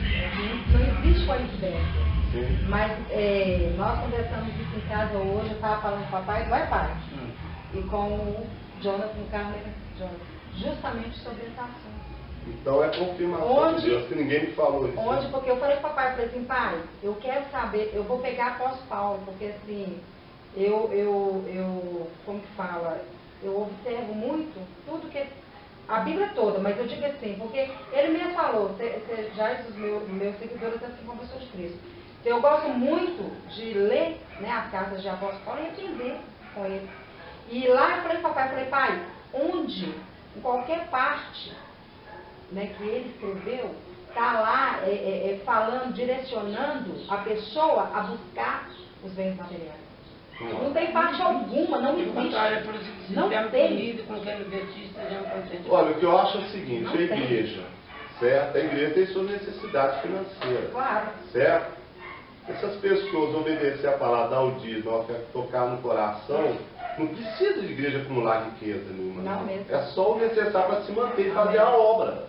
Não existe coincidência. Sim. Mas nós conversamos isso em casa hoje, eu estava falando com o papai, vai pai, e com o Jonathan, justamente sobre esse assunto. Então é confirmação de Deus, que ninguém me falou isso. Onde, porque eu falei para o papai, falei assim, pai, eu quero saber, eu vou pegar apóstolo Paulo, porque assim, como que fala, eu observo muito tudo que, a Bíblia toda, mas eu digo assim, porque ele mesmo falou, já os meus seguidores assim como pessoas de Cristo. Então, eu gosto muito de ler, né, as cartas de apóstolo Paulo e aprender com ele. E lá eu falei para o papai, pai, onde, em qualquer parte, né, que ele escreveu, está lá falando, direcionando a pessoa a buscar os bens materiais. Não tem parte alguma, não existe. Não tem. Olha, o que eu acho é o seguinte, a igreja, certo? A igreja tem suas necessidades financeiras. Claro. Certo? Essas pessoas obedecer a palavra, dar o dízimo, tocar no coração, não precisa de igreja acumular riqueza nenhuma. Não mesmo. É só o necessário para se manter e fazer a obra.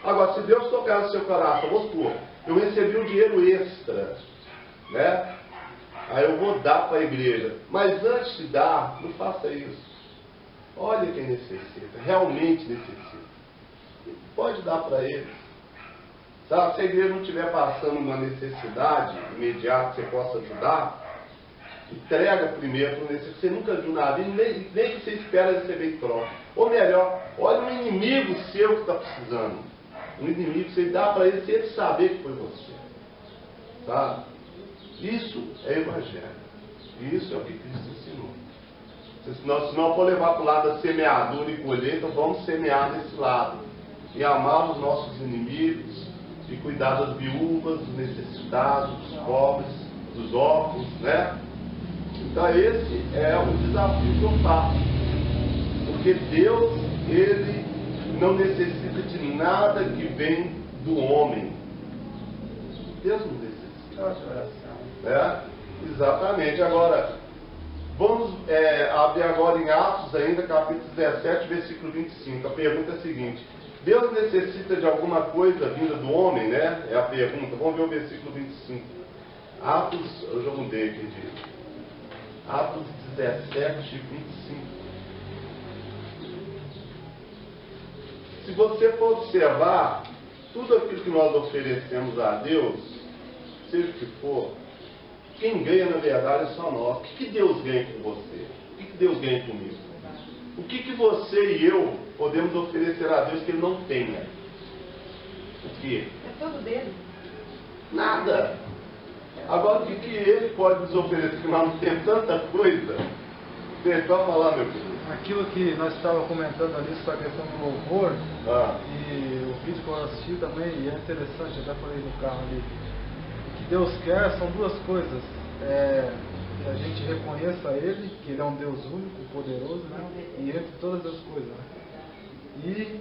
Agora, se Deus tocar no seu coração, vamos supor, eu recebi um dinheiro extra, né? Aí eu vou dar para a igreja. Mas antes de dar, não faça isso. Olha quem necessita, realmente necessita. Pode dar para eles. Tá? Se a igreja não estiver passando uma necessidade imediata que você possa ajudar, entrega primeiro para o necessidade. Você nunca viu na vida, nem que você espera receber em troca. Ou melhor, olha um inimigo seu que está precisando. Um inimigo, você dá para ele sem ele saber que foi você. Tá? Isso é evangelho. Isso é o que Cristo ensinou. Se não for levar para o lado da semeadura e colheita, vamos semear desse lado. E amar os nossos inimigos, e cuidar das viúvas, dos necessitados, dos pobres, dos órfãos, né? Então esse é o desafio que eu faço. Porque Deus, Ele não necessita de nada que vem do homem. Deus não necessita. Exatamente. Agora, vamos abrir agora em Atos ainda, capítulo 17, versículo 25. A pergunta é a seguinte: Deus necessita de alguma coisa vinda do homem, né? É a pergunta. Vamos ver o versículo 25. Atos, eu já mudei aqui de Atos 17, 25. Se você for observar, tudo aquilo que nós oferecemos a Deus, seja o que for, quem ganha na verdade é só nós. O que Deus ganha com você? O que Deus ganha comigo? O que você e eu podemos oferecer a Deus que Ele não tenha? O que? É tudo dele. Nada. Agora, o que Ele pode nos oferecer? Que nós não temos tanta coisa. Você pode falar, meu filho? Aquilo que nós estávamos comentando ali sobre a questão do louvor, e o vídeo que eu assisti também, e é interessante, eu até falei no carro ali. O que Deus quer são duas coisas. Que a gente reconheça Ele, que Ele é um Deus único, poderoso, né? E entre todas as coisas, né? E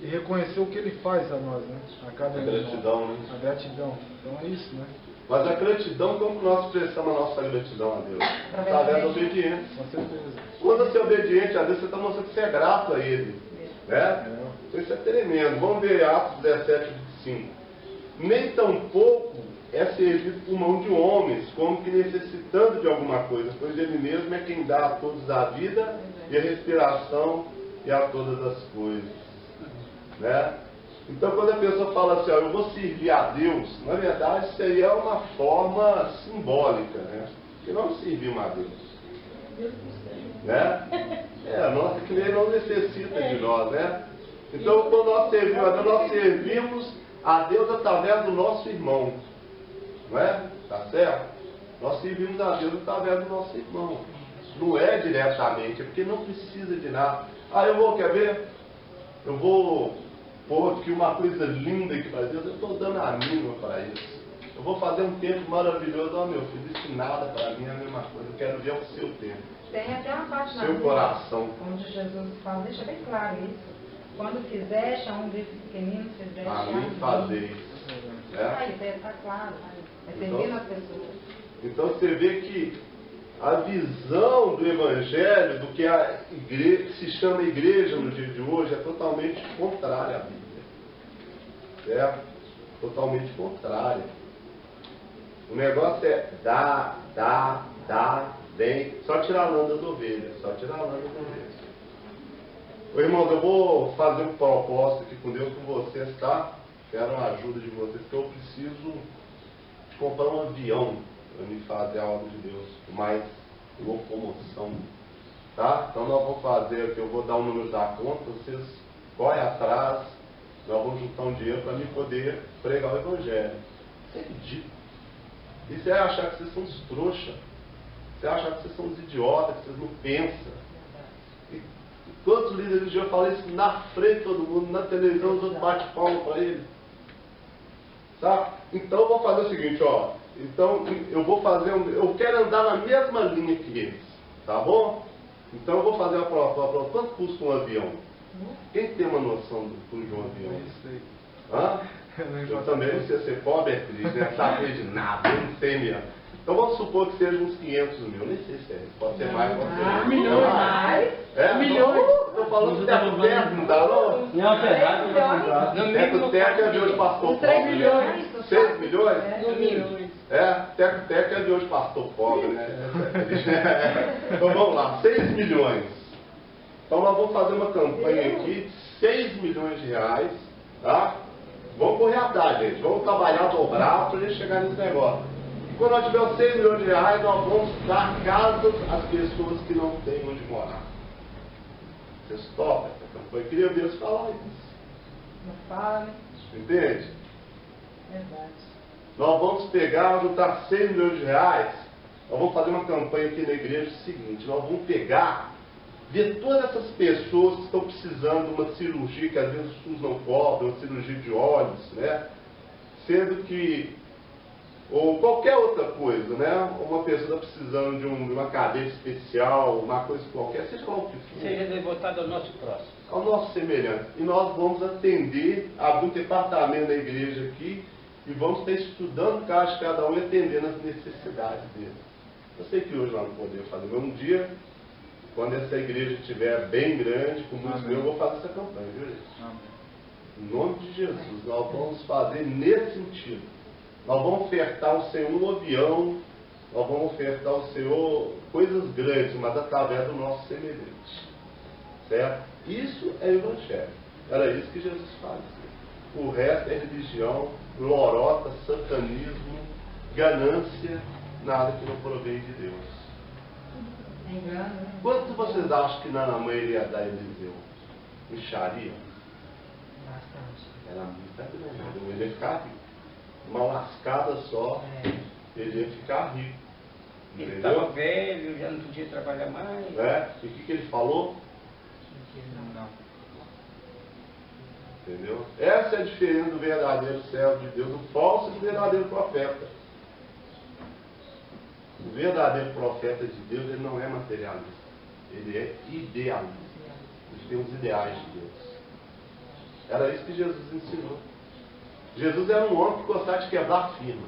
reconhecer o que Ele faz a nós, né? A cada gratidão, né? A gratidão. Então é isso, né? Mas a gratidão, como nós expressamos a nossa gratidão a Deus? Através da obediência. Com certeza. Quando você é obediente a Deus, você está mostrando que você é grato a Ele. Né? Isso é tremendo. Vamos ver Atos 17, 25. Nem tampouco é servido por mão de homens, como que necessitando de alguma coisa, pois Ele mesmo é quem dá a todos a vida e a respiração e a todas as coisas. Né? Então, quando a pessoa fala assim, ó, eu vou servir a Deus, na verdade, isso aí é uma forma simbólica, né? Porque nós servimos a Deus. Né? Nossa, que Ele não necessita de nós, né? Então, quando nós servimos a Deus, nós servimos a Deus através do nosso irmão. Não é? Tá certo? Nós servimos a Deus através do nosso irmão. Não é diretamente, é porque não precisa de nada. Quer ver? Eu vou pôr aqui uma coisa linda aqui para Deus, eu estou dando a mínima para isso. Eu vou fazer um tempo maravilhoso. Meu filho, isso nada para mim é a mesma coisa. Eu quero ver o seu tempo. Tem até uma parte na seu Bíblia, coração. onde Jesus fala, deixa bem claro isso. Quando fizer, chama um desses pequeninos, fizer, A mim fazer isso. Está claro. É servindo as pessoas. Então você vê que a visão do Evangelho, do que a igreja, se chama igreja no dia de hoje, é totalmente contrária à Bíblia. Certo? Totalmente contrária. O negócio é dá, vem, só tirar a lã das ovelhas. Ô, irmãos, eu vou fazer um propósito aqui com Deus, com vocês, tá? Quero a ajuda de vocês, que eu preciso comprar um avião para me fazer a obra de Deus, mais locomoção, tá? Então nós vamos fazer aqui, eu vou dar o número da conta, vocês correm atrás, nós vamos juntar um dinheiro para mim poder pregar o Evangelho. Isso é ridículo. Isso é achar que vocês são uns trouxas, você achar que vocês são uns idiotas, que vocês não pensam. E quantos líderes de Deus falam isso na frente de todo mundo, na televisão, os outros batem palma para ele? Tá? Então eu vou fazer o seguinte, ó. Então eu vou fazer eu quero andar na mesma linha que eles, tá bom? Então eu vou fazer a prova. Quanto custa um avião? Quem tem uma noção do custo de um avião? Hã? Eu também não sei ser pobre, é triste, né? Saber de nada, eu não sei mesmo. Então vamos supor que seja uns 500 mil, nem sei se é isso, pode ser mais, pode ser menos. Milhões mais. Milhões? Estou falando de teco, não dá não? Não, Ferrari, Teco é de hoje pastor pobre. 3 milhões. 6 milhões? Milhões. Teco é de hoje pastor pobre, né? Então vamos lá, 6 milhões. Então nós vamos fazer uma campanha aqui de 6 milhões de reais, tá? Vamos correr atrás, gente. Vamos trabalhar dobrado para a gente chegar nesse negócio. E quando nós tivermos 6 milhões de reais, nós vamos dar casas às pessoas que não têm onde morar. Vocês topam essa campanha? Eu queria ver eles falar isso. Não fala, né? Entende? Verdade. Nós vamos pegar, juntar 6 milhões de reais. Nós vamos fazer uma campanha aqui na igreja seguinte. Nós vamos pegar, ver todas essas pessoas que estão precisando de uma cirurgia, que às vezes o SUS não cobre, uma cirurgia de olhos, né? Sendo que, ou qualquer outra coisa, né? Uma pessoa está precisando de uma cadeira especial, uma coisa qualquer, seja qual que for. Seja devotado ao nosso próximo. Ao nosso semelhante. E nós vamos atender, abrir um departamento da igreja aqui, e vamos estar estudando o caso de cada um e atendendo as necessidades dele. Eu sei que hoje nós não podemos fazer, mas um dia, quando essa igreja estiver bem grande, com muitos mil, eu vou fazer essa campanha, viu, gente? Em nome de Jesus, nós vamos fazer nesse sentido. Nós vamos ofertar ao Senhor um avião, nós vamos ofertar ao Senhor coisas grandes, mas através do nosso semelhante. Certo? Isso é evangelho. Era isso que Jesus fazia. O resto é religião, lorota, satanismo, ganância, nada que não provém de Deus. É engano, né? Quanto vocês acham que Naamã iria dar a Eliseu? Micharia? Bastante. Era muito grande. Ele ia ficar rico. Uma lascada só, ele ia ficar rico. Ele Entendeu? estava velho, já não podia trabalhar mais. E o que ele falou? Não. Entendeu? Essa é a diferença do verdadeiro servo de Deus, do falso e do verdadeiro profeta. O verdadeiro profeta de Deus, ele não é materialista. Ele é idealista. Ele tem os ideais de Deus. Era isso que Jesus ensinou. Jesus era um homem que gostava de quebrar firma.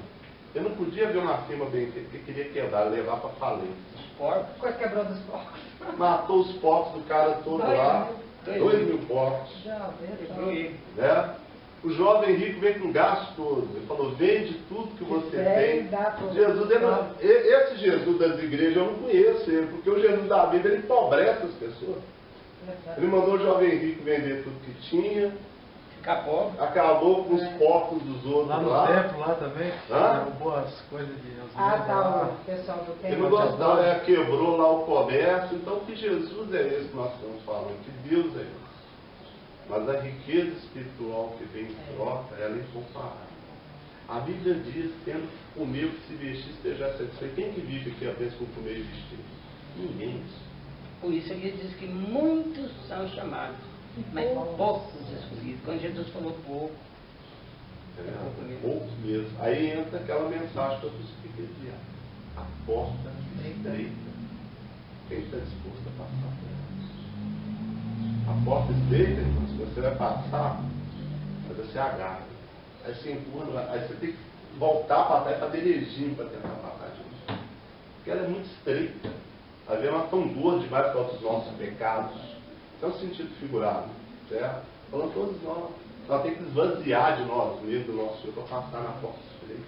Ele não podia ver uma firma bem feita, porque queria quebrar, levar para falência. Porcos. Quase quebrou dos porcos. Matou os porcos do cara todo lá. 2.000 porcos. Já, Quebrou ele. Né? O jovem rico veio com o gasto todo. Ele falou, vende tudo que você tem. Jesus, esse Jesus das igrejas eu não conheço ele, porque o Jesus da Bíblia ele empobrece as pessoas. Ele mandou o jovem rico vender tudo que tinha. Ficar pobre. Acabou com os porcos dos outros Lá no lá. templo, lá também, Hã? derrubou as coisas de tá, o pessoal do Ele templo. não gostava, quebrou lá o comércio. Então, que Jesus é esse que nós estamos falando? Que Deus é esse? Mas a riqueza espiritual que vem em troca, ela é incomparável. A Bíblia diz, tendo comer o que se vestir, esteja satisfeito. Quem que vive aqui apenas com comer e vestir? Ninguém. Por isso ele diz que muitos são chamados, mas poucos escolhidos. Quando Jesus falou pouco, Poucos mesmo. Aí entra aquela mensagem que eu expliquei aqui. A porta estreita. Quem está disposto a passar por ela? A porta estreita, então, se você vai passar, mas você agarra. Aí você empurra, aí você tem que voltar para trás, fazer beijinho para tentar passar de novo. Porque ela é muito estreita. A ver, ela é tão dura demais por causa dos nossos pecados. Isso é um sentido figurado, certo? Falando todos nós. Nós temos que esvaziar de nós mesmos, do nosso Senhor, para passar na porta estreita.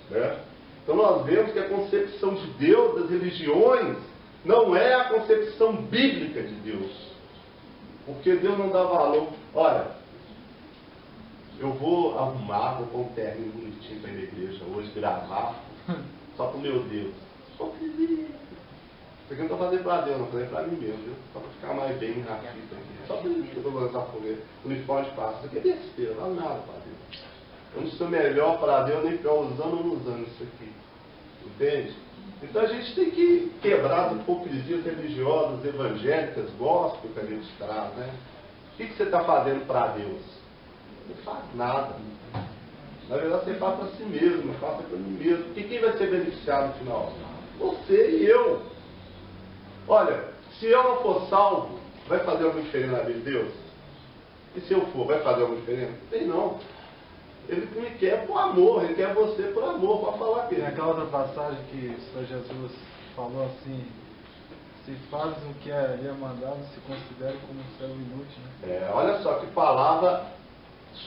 Certo? Então nós vemos que a concepção de Deus, das religiões, não é a concepção bíblica de Deus. Porque Deus não dá valor. Olha, eu vou arrumar, vou pôr um terninho bonitinho para ir na igreja hoje, gravar, só para o meu Deus. Hipocrisia. Isso aqui eu não estou fazendo para Deus, não, estou fazendo para mim mesmo, viu? Só para ficar mais bem racista aqui. Só por isso que eu estou fazendo essa fogueira. Uniforme de pasta. Isso aqui é besteira, não vale nada para Deus. Eu não sou melhor para Deus, nem pior usando ou não usando isso aqui. Entende? Então a gente tem que quebrar as hipocrisias religiosas, evangélicas, gospel que a gente traz, né? O que você está fazendo para Deus? Não faz nada. Na verdade você faz para si mesmo, faça para mim mesmo. Porque quem vai ser beneficiado no final? Você e eu. Olha, se eu não for salvo, vai fazer alguma diferença na vida de Deus? E se eu for, vai fazer alguma diferença? Não tem não. Ele me quer por amor, ele quer você por amor, para falar Tem dele. aquela outra passagem que o Senhor Jesus falou assim, se fazes o que lhe é mandado, se considere como um servo inútil. Né? Olha só que palavra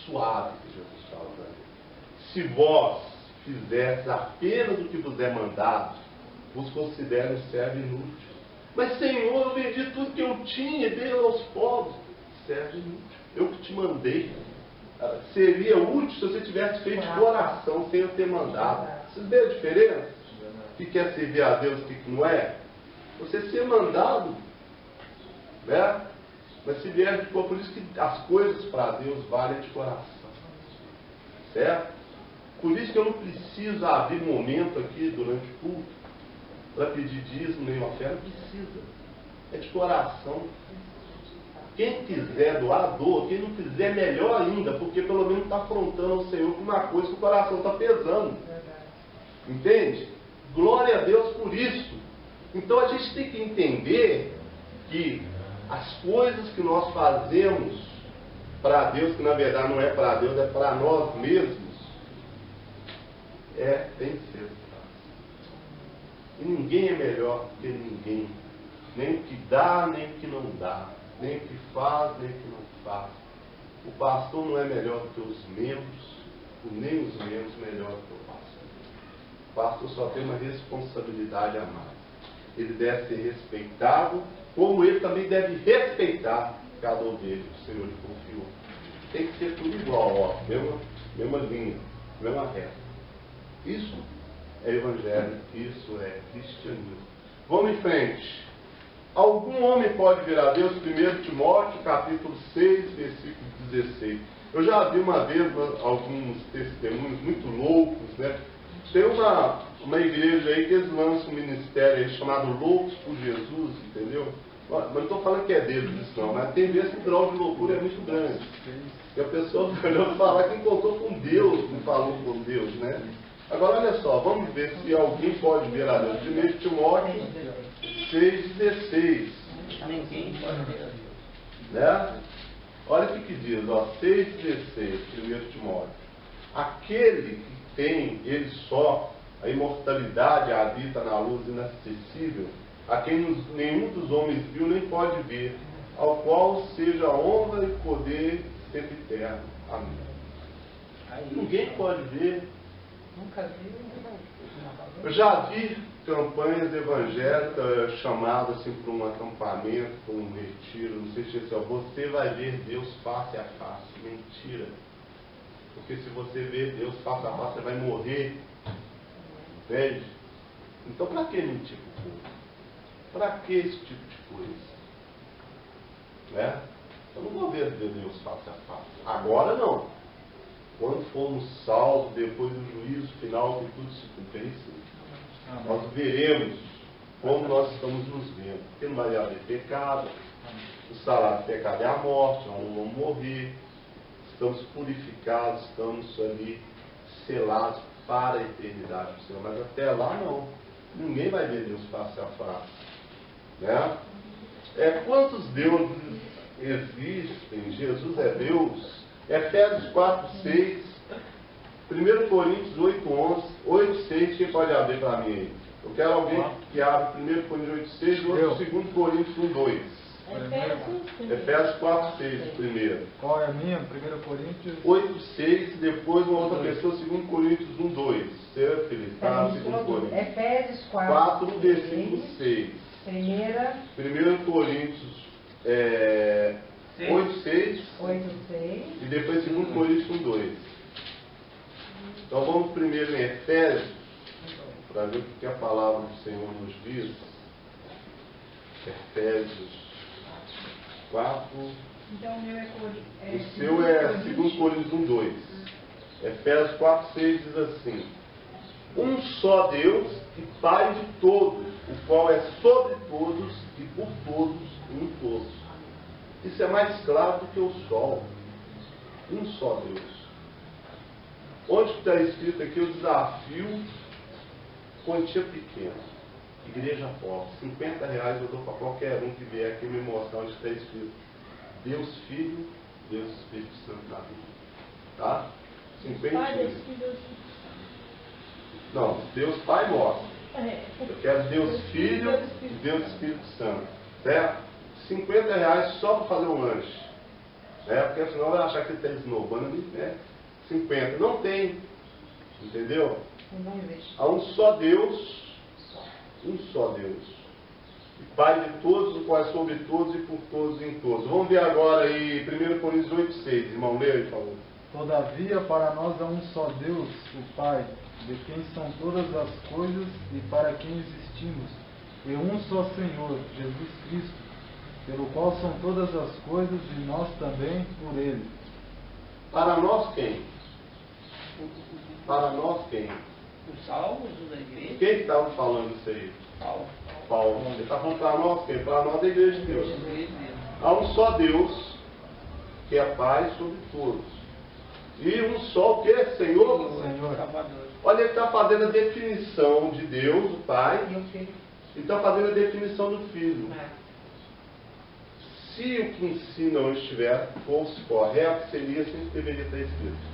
suave que Jesus fala para ele. Se vós fizerdes apenas o que vos é mandado, vos considere um servo inútil. Mas Senhor, eu vendi tudo que eu tinha e dei aos pobres. Servo inútil. Eu que te mandei. seria útil se você tivesse feito de coração, sem eu ter mandado. Vocês veem a diferença? O que quer servir a Deus e o que não é? Você ser mandado, né? Mas se vier de por isso que as coisas para Deus valem de coração. Certo? Por isso que eu não preciso abrir momento aqui durante o culto para pedir dízimo nem oferta. Não precisa. É de coração. Quem quiser doar, doa. Quem não quiser, melhor ainda, porque pelo menos está afrontando o Senhor com uma coisa que o coração está pesando. Entende? Glória a Deus por isso. Então a gente tem que entender que as coisas que nós fazemos para Deus, que na verdade não é para Deus, é para nós mesmos, tem que ser. E ninguém é melhor que ninguém. Nem o que dá, nem o que não dá. Nem o que faz, nem o que não faz. O pastor não é melhor que os membros, nem os membros melhor que o pastor. O pastor só tem uma responsabilidade a mais. Ele deve ser respeitado, como ele também deve respeitar cada ovelha que o Senhor lhe confiou. Tem que ser tudo igual, ó, mesma linha, mesma reta. Isso é evangelho, isso é cristianismo. Vamos em frente. Algum homem pode vir a Deus? 1 Timóteo, capítulo 6, versículo 16. Eu já vi uma vez alguns testemunhos muito loucos, né? Tem uma igreja aí que eles lançam um ministério aí chamado Loucos por Jesus, entendeu? Mas não estou falando que é deles isso não, mas tem vezes que o grau de loucura é muito grande. E a pessoa olhou falar que encontrou com Deus, não falou com Deus, né? Agora olha só, vamos ver se alguém pode ver a Deus. 1 Timóteo 6,16. Ninguém pode ver a Deus. Né? Olha o que diz, ó, 6,16, 1 Timóteo. Aquele que tem, ele só, a imortalidade habita na luz inacessível, a quem nenhum dos homens viu nem pode ver, ao qual seja honra e poder sempre eterno. Amém. Ninguém pode ver. Nunca vi. Eu já vi campanhas evangélicas chamadas assim para um acampamento, para um retiro, não sei se é assim, você vai ver Deus face a face. Mentira. Porque se você ver Deus face a face, você vai morrer. Entende? Então para que mentir para o povo? Para que esse tipo de coisa? Né? Eu não vou ver Deus face a face. Agora não. Quando formos salvos, depois do juízo final, que tudo se cumprir, nós veremos como nós estamos nos vendo. Porque não vai haver pecado. O salário do pecado é a morte, nós não vamos morrer. Estamos purificados, estamos ali selados para a eternidade do Senhor. Mas até lá não. Ninguém vai ver Deus face a face. Né? Quantos deuses existem? Jesus é Deus. Efésios 4:6, 1 Coríntios 8:11, 8:6, quem pode abrir para mim aí? Eu quero alguém que abre 1 Coríntios 8:6 e outro 2 Coríntios 1:2. Efésios 4:6 primeiro. Qual é a minha? 1 Coríntios 8:6, depois uma outra pessoa, 2 Coríntios 1:2. Seu Felipe, tá? 2 Coríntios. Efésios 4, versículo 6. 1 Coríntios 8:6 e depois 2 Coríntios 1:2. Então vamos primeiro em Efésios, para ver o que a palavra do Senhor nos diz. Efésios 4. Então o meu o seu é 2 Coríntios 1:2. Efésios 4:6 diz assim: um só Deus e Pai de todos, o qual é sobre todos e por todos e em todos. Isso é mais claro do que o sol. Um só Deus. Onde está escrito aqui o desafio? Quantia pequena. Igreja pobre. R$50 eu dou para qualquer um que vier aqui me mostrar onde está escrito Deus Filho, Deus Espírito Santo na Bíblia. Tá? 50. Não, Deus Pai mostra. Eu quero Deus Filho e Deus Espírito Santo. Certo? R$50 só para fazer um lanche. Porque senão vai achar que ele está esnobando, né? 50. Não tem. Entendeu? Há um só Deus. Um só Deus. E Pai de todos, o qual é sobre todos e por todos e em todos. Vamos ver agora aí 1 Coríntios 8:6. Irmão, leia aí, por favor. Todavia, para nós há um só Deus, o Pai, de quem são todas as coisas e para quem existimos, e um só Senhor, Jesus Cristo, pelo qual são todas as coisas e nós também por Ele. Para nós quem? Para nós quem? Os salvos da igreja. Quem que estava falando isso aí? Paulo. Paulo. Ele está falando para nós quem? Para nós da igreja de Deus. Igreja. Há um só Deus, que é Pai sobre todos. E um só o que? Senhor? Senhor. Salvador. Olha, ele está fazendo a definição de Deus, o Pai, E o filho. e está fazendo a definição do Filho. É. Se o que ensinam estiver, fosse correto, seria assim que deveria estar escrito.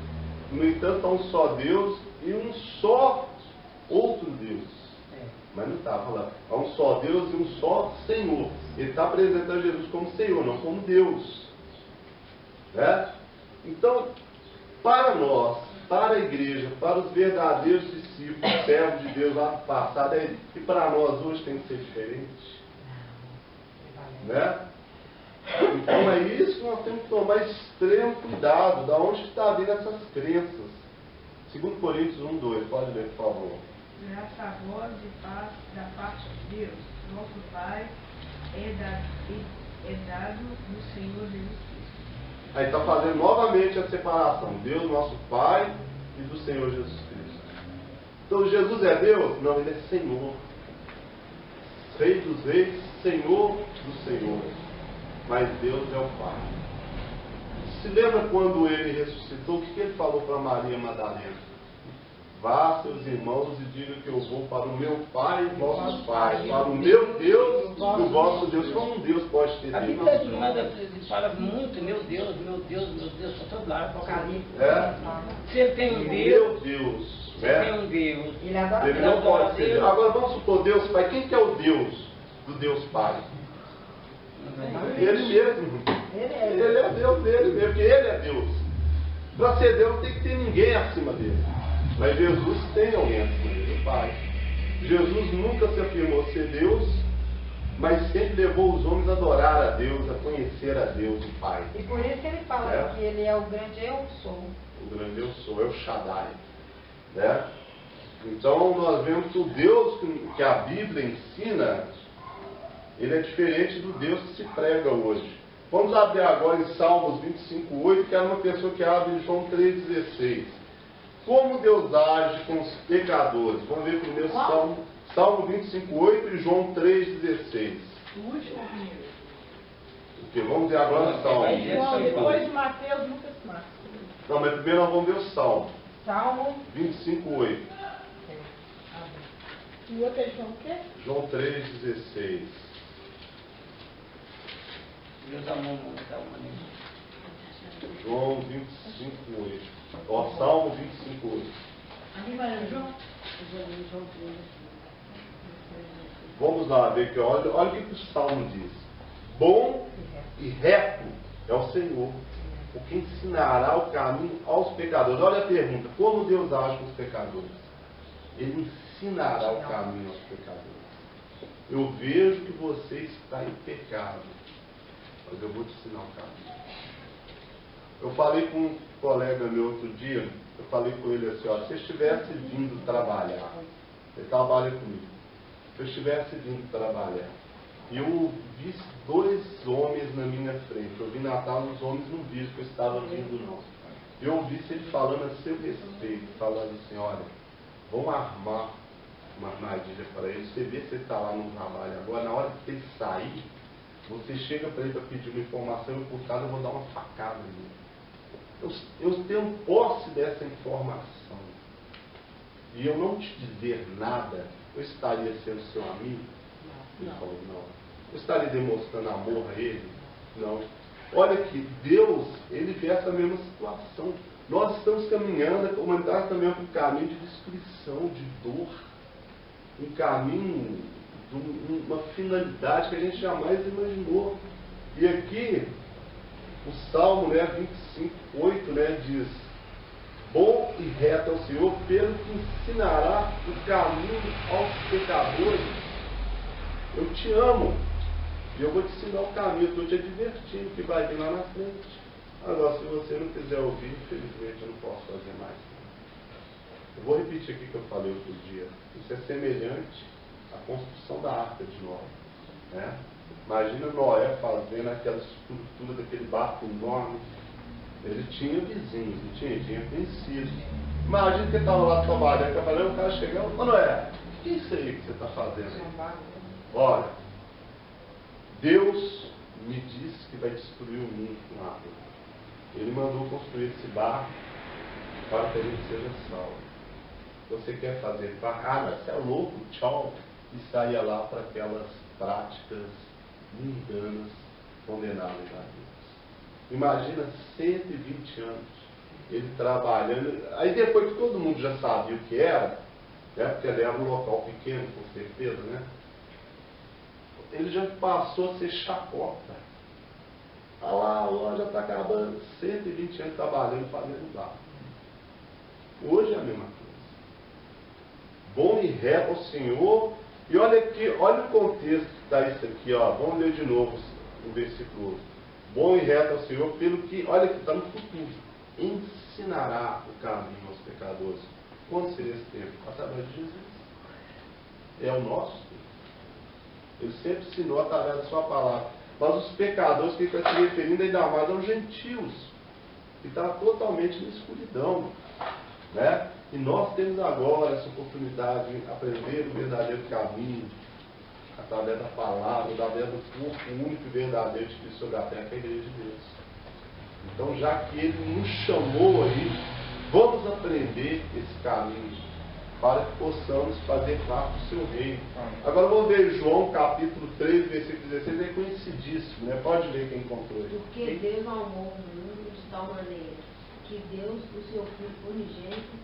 No entanto, há um só Deus e um só outro Deus. Mas não está falando. Há um só Deus e um só Senhor. Ele está apresentando Jesus como Senhor, não como Deus. Né? Então, para nós, para a igreja, para os verdadeiros discípulos, servos de Deus lá no passado, e para nós hoje tem que ser diferente. Né? Então é isso que nós temos que tomar extremo cuidado. Da onde está vindo essas crenças? 2 Coríntios 1:2, pode ler, por favor. Graça a vós e paz da parte de Deus, nosso Pai, é dado no Senhor Jesus Cristo. Aí está fazendo novamente a separação. Deus, nosso Pai, e do Senhor Jesus Cristo. Então Jesus é Deus? Não, Ele é Senhor. Rei dos reis, Senhor dos senhores. Mas Deus é o Pai. Se lembra quando Ele ressuscitou, o que Ele falou para Maria Madalena? Vá, seus irmãos, e diga que eu vou para o meu Pai e vosso Pai, para o meu Deus e o vosso Deus. Como um Deus pode ter A Deus? Bíblia fala muito, meu Deus, meu Deus, meu Deus, para todo lado. É? Se ele tem um Deus, Meu Deus. se ele tem um Deus, Ele adora Ele Deus. não pode ser Deus. Agora vamos supor Deus Pai. Quem que é o Deus do Deus Pai? Ele mesmo. Ele é Deus dele mesmo, porque Ele é Deus. Para ser Deus não tem que ter ninguém acima dele. Mas Jesus tem alguém acima dele, o Pai. Jesus nunca se afirmou ser Deus, mas sempre levou os homens a adorar a Deus, a conhecer a Deus, o Pai. E por isso que ele fala que ele é o grande eu sou. O grande eu sou, é o Shaddai. Né? Então nós vemos que o Deus que a Bíblia ensina, ele é diferente do Deus que se prega hoje. Vamos abrir agora em Salmos 25:8, que era uma pessoa que abre em João 3,16. Como Deus age com os pecadores? Vamos ver primeiro Salmo 25:8 e João 3,16. O último primeiro. Porque vamos ver agora o Salmo. João, depois de Mateus, Lucas, Marcos. Não, mas primeiro nós vamos ver o Salmo Salmo 25:8. E o outro é João o quê? João 3,16. Deus amou muito a humanidade. João 25:8. Ó, Salmo 25:8. Ali vai o João? Vamos lá ver aqui, olha o que o Salmo diz. Bom e reto é o Senhor, o que ensinará o caminho aos pecadores. Olha a pergunta, como Deus age com os pecadores? Ele ensinará o caminho aos pecadores. Eu vejo que você está em pecado, mas eu vou te ensinar o caminho. Eu falei com um colega meu outro dia, eu falei com ele assim, ó, se eu estivesse vindo trabalhar, ele trabalha comigo, se eu estivesse vindo trabalhar, e eu vi 2 homens na minha frente, eu vi Natal, os homens não viram que eu estava vindo não. Eu ouvi ele falando a seu respeito, falando assim, olha, vamos armar uma armadilha para ele, você vê se ele está lá no trabalho agora, na hora que ele sair, você chega para ele para pedir uma informação, eu por casa eu vou dar uma facada nele. Eu tenho posse dessa informação. E eu não te dizer nada, eu estaria sendo seu amigo? Ele falou, não. Eu estaria demonstrando amor a ele? Não. Olha que Deus, ele vê essa mesma situação. Nós estamos caminhando, a humanidade também para um caminho de destruição, de dor. Um caminho de uma finalidade que a gente jamais imaginou. E aqui, o Salmo 25:8 diz, bom e reto é o Senhor, pelo que ensinará o caminho aos pecadores. Eu te amo, e eu vou te ensinar o caminho, eu estou te advertindo que vai vir lá na frente. Agora, se você não quiser ouvir, infelizmente eu não posso fazer mais. Eu vou repetir aqui o que eu falei outro dia. Isso é semelhante à construção da Arca de Noé. Né? Imagina Noé fazendo aquela estrutura daquele barco enorme. Ele tinha vizinhos, não tinha? Tinha conhecidos. Imagina que ele estava lá trabalhando, o cara chegava, ô Noé, o que é isso aí que você está fazendo aí? Olha, Deus me disse que vai destruir o mundo com água. Ele mandou construir esse barco para que a gente seja salvo. Você quer fazer barco? Ah, mas você é louco, tchau. E saía lá para aquelas práticas mundanas condenáveis a Deus. Imagina 120 anos ele trabalhando. Aí depois que todo mundo já sabia o que era, né, porque ele era um local pequeno, com certeza, né? Ele já passou a ser chacota. Olha lá, a loja está acabando. 120 anos trabalhando, fazendo barco. Hoje é a mesma coisa. Bom e reto ao Senhor. E olha aqui, olha o contexto que está isso aqui, ó. Vamos ler de novo o versículo. Bom e reto ao Senhor, pelo que, olha que está no futuro. Ensinará o caminho aos pecadores. Quando seria esse tempo? Através de Jesus. É o nosso tempo. Ele sempre ensinou através da sua palavra. Mas os pecadores que ele está se referindo ainda mais aos gentios, que está totalmente na escuridão. Né? E nós temos agora essa oportunidade de aprender o verdadeiro caminho, através da palavra, através do corpo único e verdadeiro de Cristo sobre a terra, que é a igreja de Deus. Então, já que Ele nos chamou aí, vamos aprender esse caminho, para que possamos fazer parte do seu reino. Agora vamos ver João capítulo 3, versículo 16, é conhecidíssimo, né? Pode ler quem encontrou ele. Porque Deus amou o mundo de tal maneira que deu o seu Filho unigênito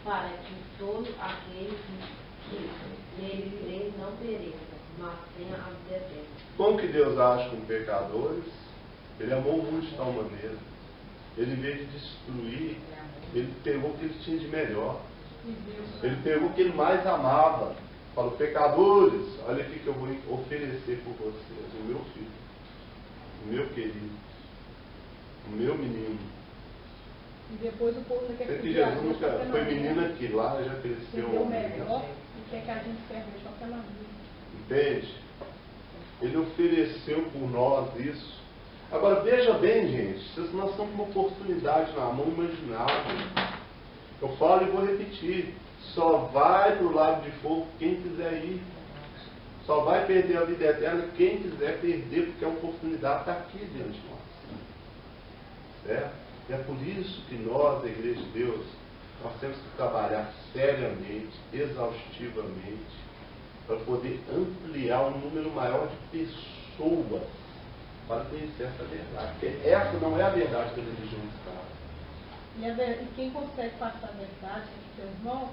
para que todo aquele que nele crê não pereça, mas tenha a vida eterna. Como que Deus age com pecadores? Ele amou o mundo de tal maneira. Ele, em vez de destruir, ele pegou o que ele tinha de melhor. Ele pegou o que ele mais amava. Falou, pecadores, olha aqui que eu vou oferecer por vocês. O meu filho, o meu querido, o meu menino. E depois o povo quer que Jesus nunca foi menino aqui, lá já cresceu. O melhor e quer que a gente serve só pela vida. Entende? Ele ofereceu por nós isso. Agora veja bem, gente, nós estamos com uma oportunidade na mão imaginável. Eu falo e vou repetir. Só vai para o lago de fogo quem quiser ir. Só vai perder a vida eterna quem quiser perder, porque a oportunidade está aqui diante de nós. Certo? E é por isso que nós, a Igreja de Deus, nós temos que trabalhar seriamente, exaustivamente, para poder ampliar um número maior de pessoas para conhecer essa verdade. Porque essa não é a verdade da religião escrava. E quem consegue passar a verdade para os seus irmãos,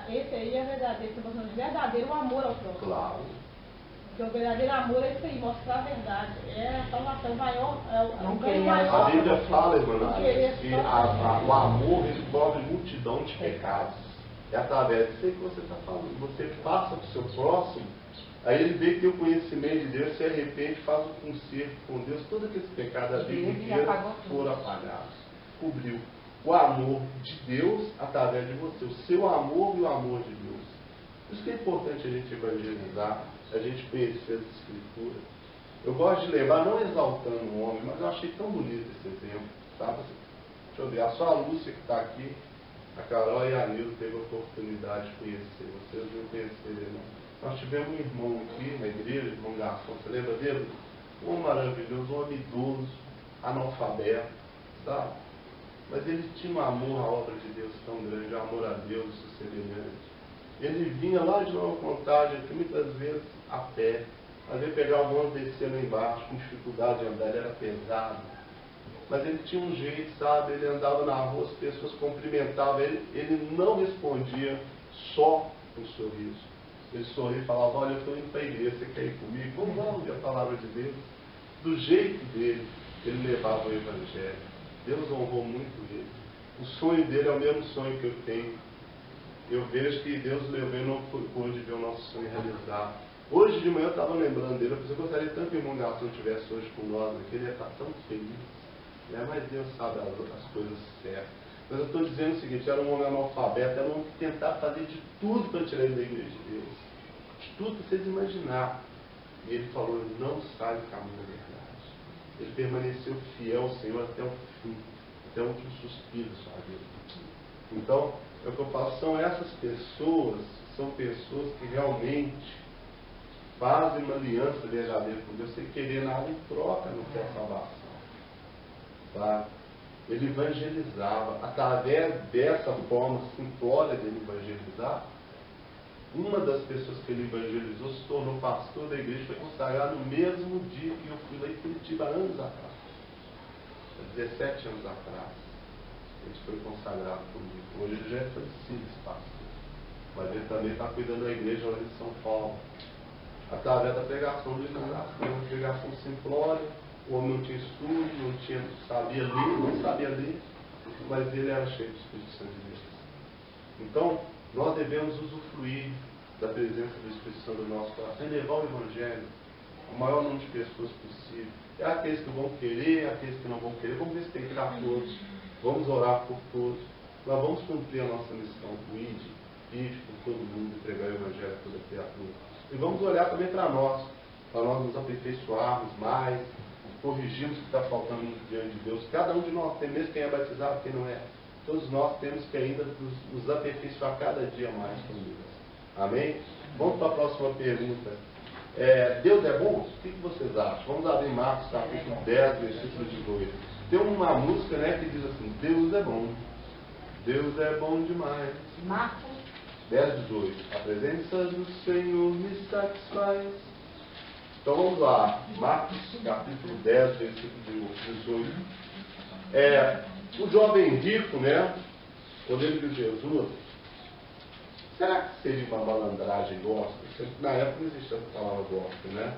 esse aí é verdadeiro, verdadeiro amor ao próximo. Claro. Porque o verdadeiro amor é isso aí, mostrar a verdade. É a salvação maior. A Bíblia fala, irmã, que o amor ele cobre multidão de pecados. É através disso que você está falando. Você passa para o seu próximo, aí ele vê que tem o conhecimento de Deus, se arrepende, faz um conserto com Deus, todo aquele pecado da vida inteira foram apagados. Cobriu. O amor de Deus através de você, o seu amor e o amor de Deus. Por isso que é importante a gente evangelizar, a gente conhecer as Escrituras. Eu gosto de lembrar, não exaltando o homem, mas eu achei tão bonito esse exemplo. Sabe? Deixa eu ver, a sua Lúcia que está aqui, a Carol e a Nilda teve a oportunidade de conhecer. Vocês não conheceram, não. Nós tivemos um irmão aqui na igreja, irmão Garçom, você lembra dele? Um homem maravilhoso, um homem idoso, analfabeto, sabe? Mas ele tinha um amor à obra de Deus tão grande, um amor a Deus semelhante. Ele vinha lá de Nova Contagem, aqui muitas vezes a pé. Às vezes pegava o ônibus, descia lá embaixo, com dificuldade de andar, ele era pesado. Mas ele tinha um jeito, sabe? Ele andava na rua, as pessoas cumprimentavam ele não respondia só com um sorriso. Ele sorria e falava, olha, eu estou indo para a igreja, você quer ir comigo? Vamos lá ouvir a palavra de Deus. Do jeito dele, ele levava o Evangelho. Deus honrou muito ele. O sonho dele é o mesmo sonho que eu tenho. Eu vejo que Deus levou e não pôde ver o nosso sonho realizado. Hoje de manhã eu estava lembrando dele. Eu gostaria tanto que o irmão Gastão estivesse hoje com nós, que ele ia estar tão feliz. né? Mas Deus sabe as coisas certas. Mas eu estou dizendo o seguinte, era um homem analfabeto, era um homem que tentava fazer de tudo para tirar ele da igreja de Deus. De tudo para vocês imaginar. E ele falou, não sai do caminho da verdade. Ele permaneceu fiel ao Senhor até o fim, até o último suspiro da sua vida. Então, é o que eu falo, são essas pessoas, são pessoas que realmente fazem uma aliança verdadeira com Deus, sem querer nada em troca, não quer salvação. Tá? Ele evangelizava, através dessa forma simplória dele evangelizar, uma das pessoas que ele evangelizou se tornou pastor da igreja, foi consagrado no mesmo dia que eu fui lá em Curitiba, anos atrás. 17 anos atrás. Ele foi consagrado comigo. Hoje ele já é falecido, esse pastor. Mas ele também está cuidando da igreja lá em São Paulo. Através da pregação do Inácio, uma pregação simplória, o homem não tinha estudo, não sabia ler, mas ele era cheio do Espírito Santo de Deus. Então, nós devemos usufruir da presença do Espírito Santo no nosso coração e levar o Evangelho ao maior número de pessoas possível. É aqueles que vão querer, aqueles que não vão querer, vamos respeitar todos, vamos orar por todos, nós vamos cumprir a nossa missão, o ide por todo mundo e pregar o Evangelho a toda criatura. E vamos olhar também para nós nos aperfeiçoarmos mais, corrigirmos o que está faltando diante de Deus. Cada um de nós tem, mesmo quem é batizado, quem não é. Todos nós temos que ainda nos aperfeiçoar cada dia mais com Deus. Amém? Vamos para a próxima pergunta. Deus é bom? O que vocês acham? Vamos abrir Marcos capítulo 10, versículo 18. Tem uma música, né, que diz assim, Deus é bom. Deus é bom demais. Marcos 10, 18. A presença do Senhor me satisfaz. Então vamos lá. Marcos capítulo 10, versículo 18. O jovem rico, né, quando ele viu Jesus, será que seria uma malandragem gospel? Na época não existia essa palavra gospel, né?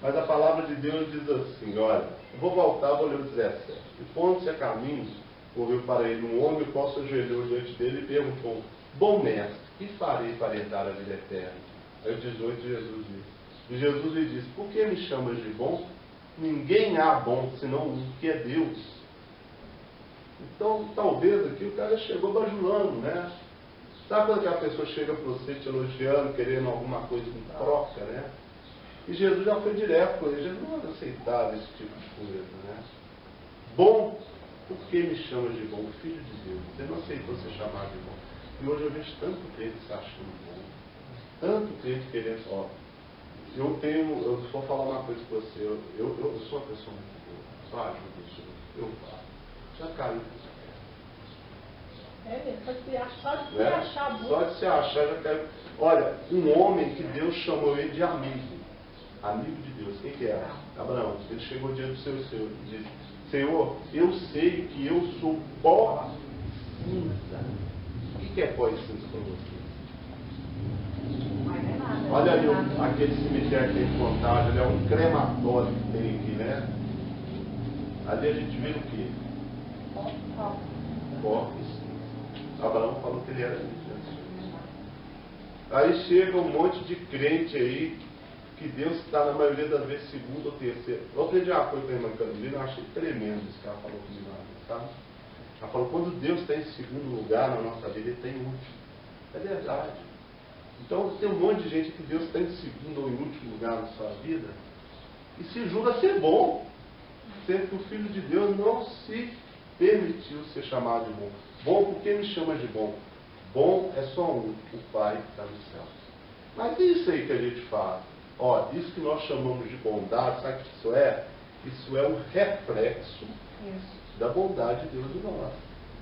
Mas a palavra de Deus diz assim, olha, eu vou voltar, vou ler o 17. E pondo-se a caminho, ouviu para ele um homem, o qual se ajoelhou diante dele e perguntou, bom mestre, que farei para herdar a vida eterna? Aí o 18 Jesus disse. E Jesus lhe disse, por que me chamas de bom? Ninguém há bom, senão um, que é Deus. Então, talvez aqui o cara chegou bajulando, né? Sabe quando aquela pessoa chega para você te elogiando, querendo alguma coisa em troca, né? E Jesus já foi direto com ele. Jesus não aceitava esse tipo de coisa, né? Bom, por que me chama de bom? Filho de Deus. Você não aceitou ser chamado de bom. E hoje eu vejo tanto crente se achando bom. Tanto crente querendo, ó. Eu vou falar uma coisa para você. Eu sou uma pessoa muito boa. Só ajuda o Senhor. Eu faço. Já caiu. Só de se achar bom. Só de se achar já caiu. Olha, um homem que Deus chamou ele de amigo. Amigo de Deus. Quem que era? Abraão. Ele chegou diante do seu Senhor e disse, Senhor, eu sei que eu sou pó cinza. O que é pó cinza para você? não é nada. Olha ali aquele cemitério que tem em Contagem, ele é um crematório que tem aqui, né? Ali a gente vê o quê? Pó e cinza. Abraão falou que ele era isso. Aí chega um monte de crente aí, que Deus está na maioria das vezes segundo ou terceiro. Eu aprendi uma coisa com a irmã Carolina, eu achei tremendo isso que ela falou comigo, sabe? Ela falou, quando Deus está em segundo lugar na nossa vida, Ele está em último. É verdade. Então tem um monte de gente que Deus está em segundo ou em último lugar na sua vida e se julga ser bom, sendo que o Filho de Deus não se permitiu ser chamado de bom. Bom, por que me chama de bom? Bom é só um, o Pai que está no céu. Mas isso aí que a gente faz, ó, isso que nós chamamos de bondade, sabe o que isso é? Isso é um reflexo da bondade de Deus em nós.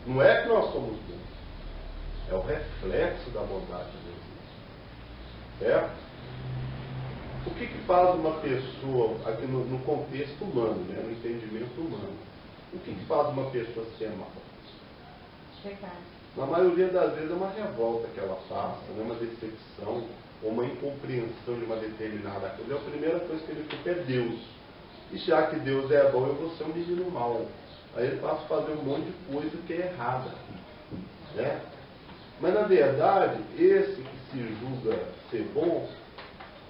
Não é que nós somos bons, é o reflexo da bondade de Deus. Certo? O que faz uma pessoa, aqui no contexto humano, né, no entendimento humano, o que faz uma pessoa ser mal? Pecado. Na maioria das vezes é uma revolta que ela passa, né, uma decepção, ou uma incompreensão de uma determinada coisa. A primeira coisa que ele culpa é Deus. E já que Deus é bom, eu vou ser um menino mau. Aí ele passa a fazer um monte de coisa que é errada. Né? Mas na verdade, esse que se julga ser bom,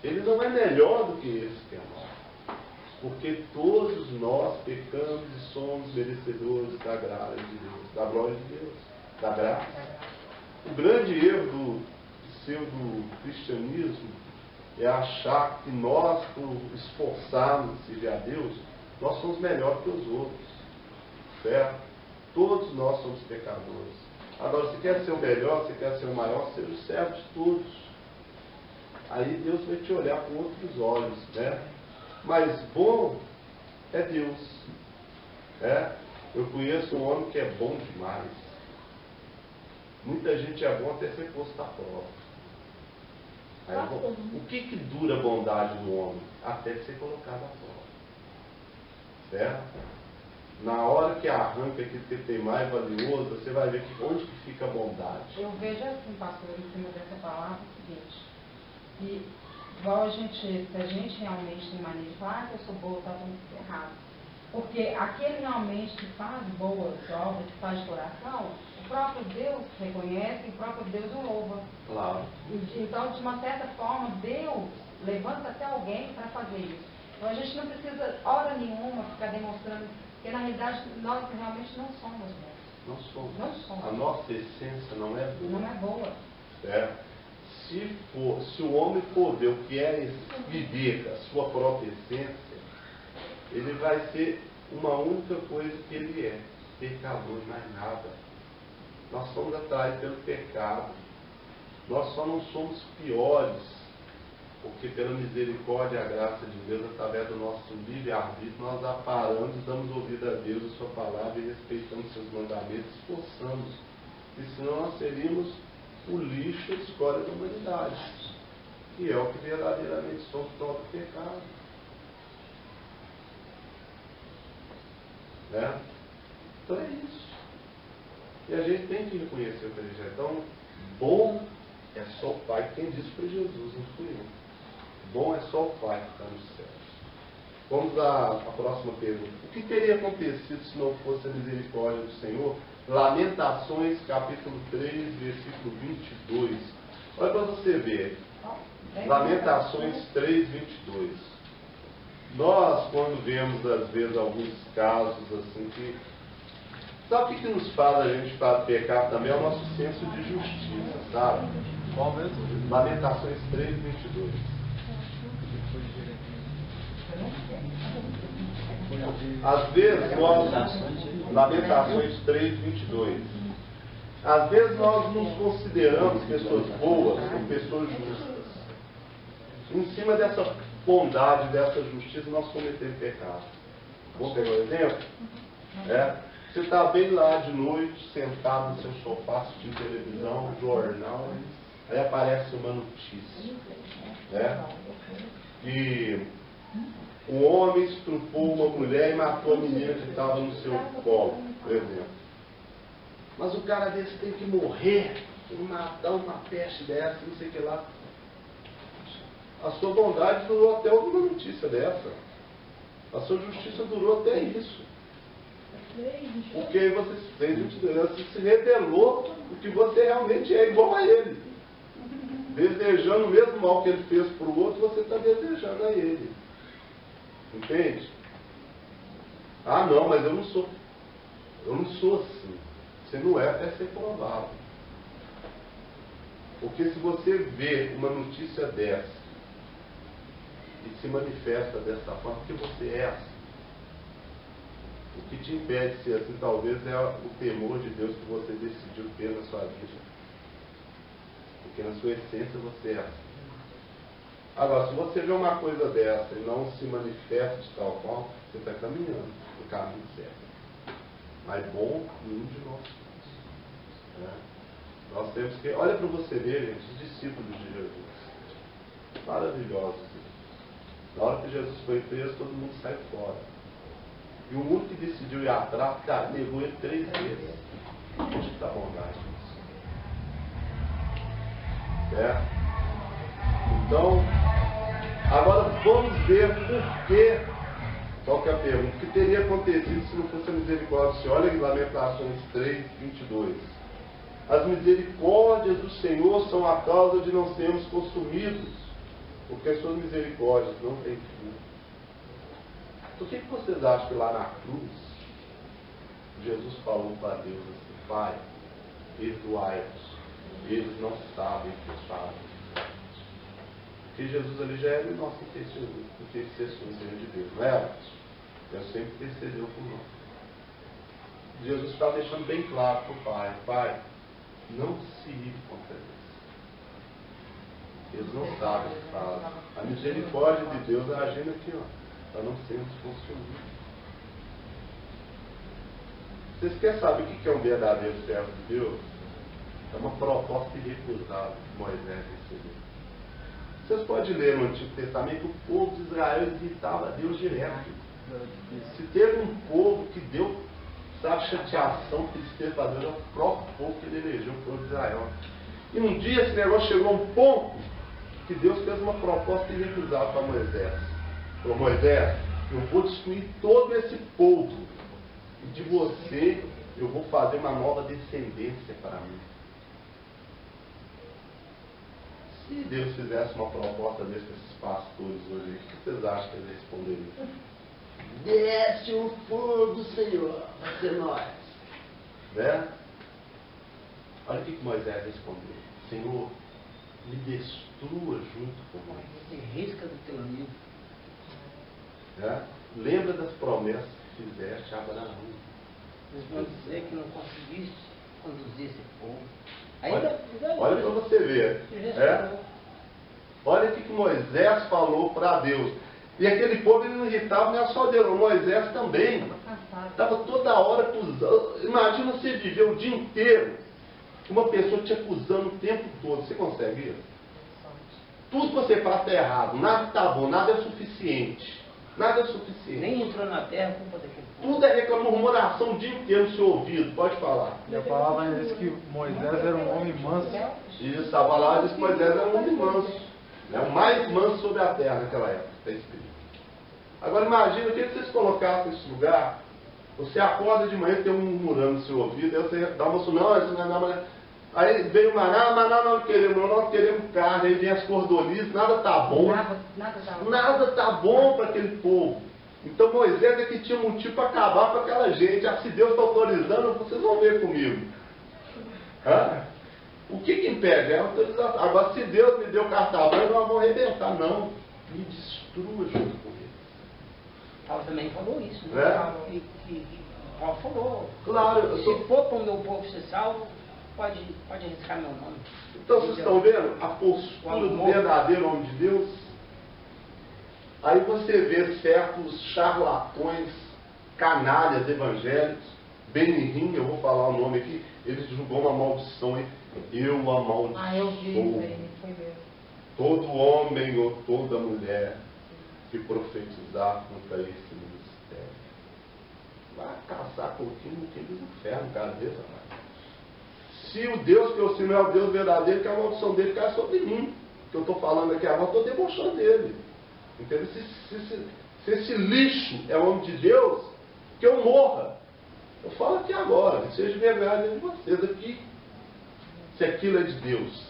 ele não é melhor do que esse que é mau. Porque todos nós pecamos e somos merecedores da graça de Deus, da glória de Deus, da graça. O grande erro do pseudo-cristianismo é achar que nós, por esforçarmos a servir a Deus, nós somos melhores que os outros. Certo? Todos nós somos pecadores. Agora, se quer ser o melhor, se quer ser o maior, seja o servo de todos. Aí Deus vai te olhar com outros olhos, né? Mas bom é Deus. Eu conheço um homem que é bom demais. Muita gente é bom até ser posto à prova. O que dura a bondade do homem? Até ser colocado à prova. Certo? Na hora que arranca aquilo que tem mais valioso, você vai ver que onde que fica a bondade. Eu vejo assim, pastor, em cima dessa palavra, o seguinte, que igual se a gente realmente tem mania de falar, eu sou boa, está tudo errado. Porque aquele realmente que faz boas obras, que faz de coração, o próprio Deus reconhece e o próprio Deus o louva. Claro. Então, de uma certa forma, Deus levanta até alguém para fazer isso. Então, a gente não precisa, hora nenhuma, ficar demonstrando, porque na realidade nós realmente não somos bons. Não somos. Não somos. A nossa essência não é boa. Não é boa. Certo? Se o homem for ver o que é viver a sua própria essência, ele vai ser uma única coisa que ele é, pecador e mais nada. Nós somos atraídos pelo pecado. Nós só não somos piores, porque pela misericórdia e a graça de Deus, através do nosso livre-arbítrio, nós aparamos e damos ouvido a Deus, a sua palavra, e respeitamos seus mandamentos, esforçamos. E senão nós seríamos o lixo, a escória da humanidade, que é o que verdadeiramente somos todo pecado. Né? Então é isso. E a gente tem que reconhecer o que ele já é. Então, bom é só o Pai. Quem disse foi Jesus, não fui eu. Bom é só o Pai que está nos céus. Vamos à próxima pergunta. O que teria acontecido se não fosse a misericórdia do Senhor? Lamentações, capítulo 3, versículo 22. Olha para você ver. Lamentações 3, 22. Nós, quando vemos, às vezes, alguns casos assim que... Sabe o que nos faz a gente para pecar também? É o nosso senso de justiça, sabe? Qual mesmo? Lamentações 3, 22. Às vezes nós... Lamentações 3, 22. Às vezes nós nos consideramos pessoas boas ou pessoas justas. Em cima dessa bondade, dessa justiça, nós cometemos pecado. Vamos pegar um exemplo? Você está bem lá de noite, sentado no seu sofá, assistindo televisão, jornal, aí aparece uma notícia. E um homem estrupou uma mulher e matou a menina que estava no seu colo, por exemplo. Mas o cara desse tem que morrer, matar uma peste dessa, não sei o que lá. A sua bondade durou até alguma notícia dessa. A sua justiça durou até isso. Porque você se revelou o que você realmente é, igual a ele. Desejando o mesmo mal que ele fez para o outro, você está desejando a ele. Entende? Ah, não, mas eu não sou assim. Você não é até ser provado. Porque se você vê uma notícia dessa e se manifesta dessa forma, porque você é assim. O que te impede de ser assim, talvez, é o temor de Deus que você decidiu ter na sua vida. Porque na sua essência você é assim. Agora, se você vê uma coisa dessa e não se manifesta de tal forma, você está caminhando no caminho certo. Mas bom, nenhum de nós. Nós temos que... Olha para você ver, gente, os discípulos de Jesus. Maravilhosos. Na hora que Jesus foi preso, todo mundo saiu fora. E o único que decidiu ir atrás, cara, negou ele 3 vezes. Onde está a bondade disso? Certo? Então, agora vamos ver por quê. Qual que é a pergunta? O que teria acontecido se não fosse a misericórdia do Senhor? Olha em Lamentações 3, 22. As misericórdias do Senhor são a causa de não sermos consumidos, porque as suas misericórdias não têm fim. Por que vocês acham que lá na cruz, Jesus falou para Deus assim, Pai, perdoai-os, eles não sabem o que fazem. Porque Jesus ali já era o nosso intercessor diante de Deus, não era? Eu sempre intercedeu por nós. Jesus está deixando bem claro para o Pai, Pai, não se ire contra eles. Eles não sabem o que fazem. A misericórdia de Deus é agindo aqui, ó, para não sermos consumidos. Vocês querem saber o que é um verdadeiro servo de Deus? É uma proposta irrecusável que Moisés recebeu. Vocês podem ler no Antigo Testamento, o povo de Israel irritava Deus direto. Se teve um povo que deu, sabe, chateação, tristeza para Deus, é o próprio povo que ele elegeu, o povo de Israel. E um dia esse negócio chegou a um ponto que Deus fez uma proposta irrecusável para Moisés. Falou, Moisés, eu vou destruir todo esse povo. E de você eu vou fazer uma nova descendência para mim. Se Deus fizesse uma proposta desses pastores hoje, o que vocês acham que eles responderiam? Desce o fogo, Senhor, vai ser nós. Né? Olha o que Moisés respondeu. Senhor, me destrua junto com nós. Você risca do teu livro. Né? Lembra das promessas que fizeste a Abraão. Eles vão dizer que não conseguiste conduzir esse povo. Olha para você ver. Olha o que Moisés falou para Deus. E aquele povo ele não irritava, não é só Deus, Moisés também. Estava toda hora acusando. Imagina você viver o dia inteiro uma pessoa te acusando o tempo todo. Você consegue isso? Tudo que você faz está errado. Nada está bom, nada é suficiente. Nada é suficiente. Nem entrou na terra culpa daquele povo. Tudo é reclamação, murmuração o dia inteiro no seu ouvido. Pode falar. E a palavra diz que Moisés era um homem manso. Isso, a palavra diz que Moisés era um homem manso. É o mais manso sobre a terra naquela época, está escrito. Agora imagina o que vocês colocassem nesse lugar. Você acorda de manhã, tem um murmurando no seu ouvido, aí você dá uma não, isso não é. Aí veio o maná não queremos carne, aí vem as cordolices, nada está bom. Nada está bom para aquele povo. Então Moisés é que tinha motivo para acabar com aquela gente. Se Deus está autorizando, vocês vão ver comigo. O que impede? É a autorização. Agora, se Deus me deu carta branca, nós vamos arrebentar. Não. Me destrua junto com ele. Paulo também falou isso, né? Paulo falou. Claro. Se for para o meu povo ser salvo, pode arriscar meu nome. Então, vocês estão vendo a postura do verdadeiro homem de Deus? Aí você vê certos charlatões, canalhas evangélicos, Benihim, eu vou falar o nome aqui, ele julgou uma maldição, hein? Eu amaldiçoo. Eu vi isso aí, foi mesmo. Todo homem ou toda mulher que profetizar contra esse ministério. Vai caçar coquinho no quinto do inferno, cara desse, rapaz. Se o Deus que eu sirvo é o Deus verdadeiro, que a maldição dele cai sobre mim. Que eu estou falando aqui agora, eu estou debochando dele. Entendeu? Se esse lixo é o homem de Deus, que eu morra. Eu falo aqui agora, seja vergonha de vocês aqui. Se aquilo é de Deus.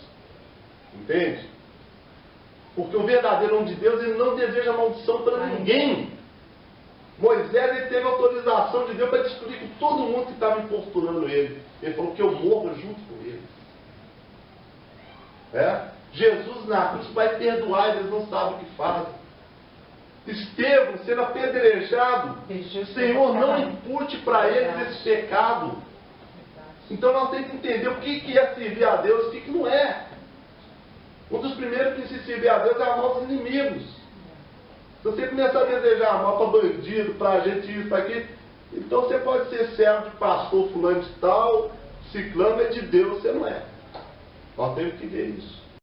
Entende? Porque o verdadeiro homem de Deus, ele não deseja maldição para ninguém. Moisés, ele teve autorização de Deus para destruir com todo mundo que estava importunando ele. Ele falou que eu morro junto com eles. Jesus na cruz vai perdoar, eles não sabem o que fazem. Estevão sendo apedrejado, Senhor, não impute para eles esse pecado. Então nós temos que entender o que é servir a Deus e o que não é. Um dos primeiros que se servir a Deus é amar os inimigos. Se você começar a desejar amar para bandido, para gente isso, para aquilo, então você pode ser servo de pastor fulano de tal, ciclano é de Deus, você não é. Nós temos que ver isso.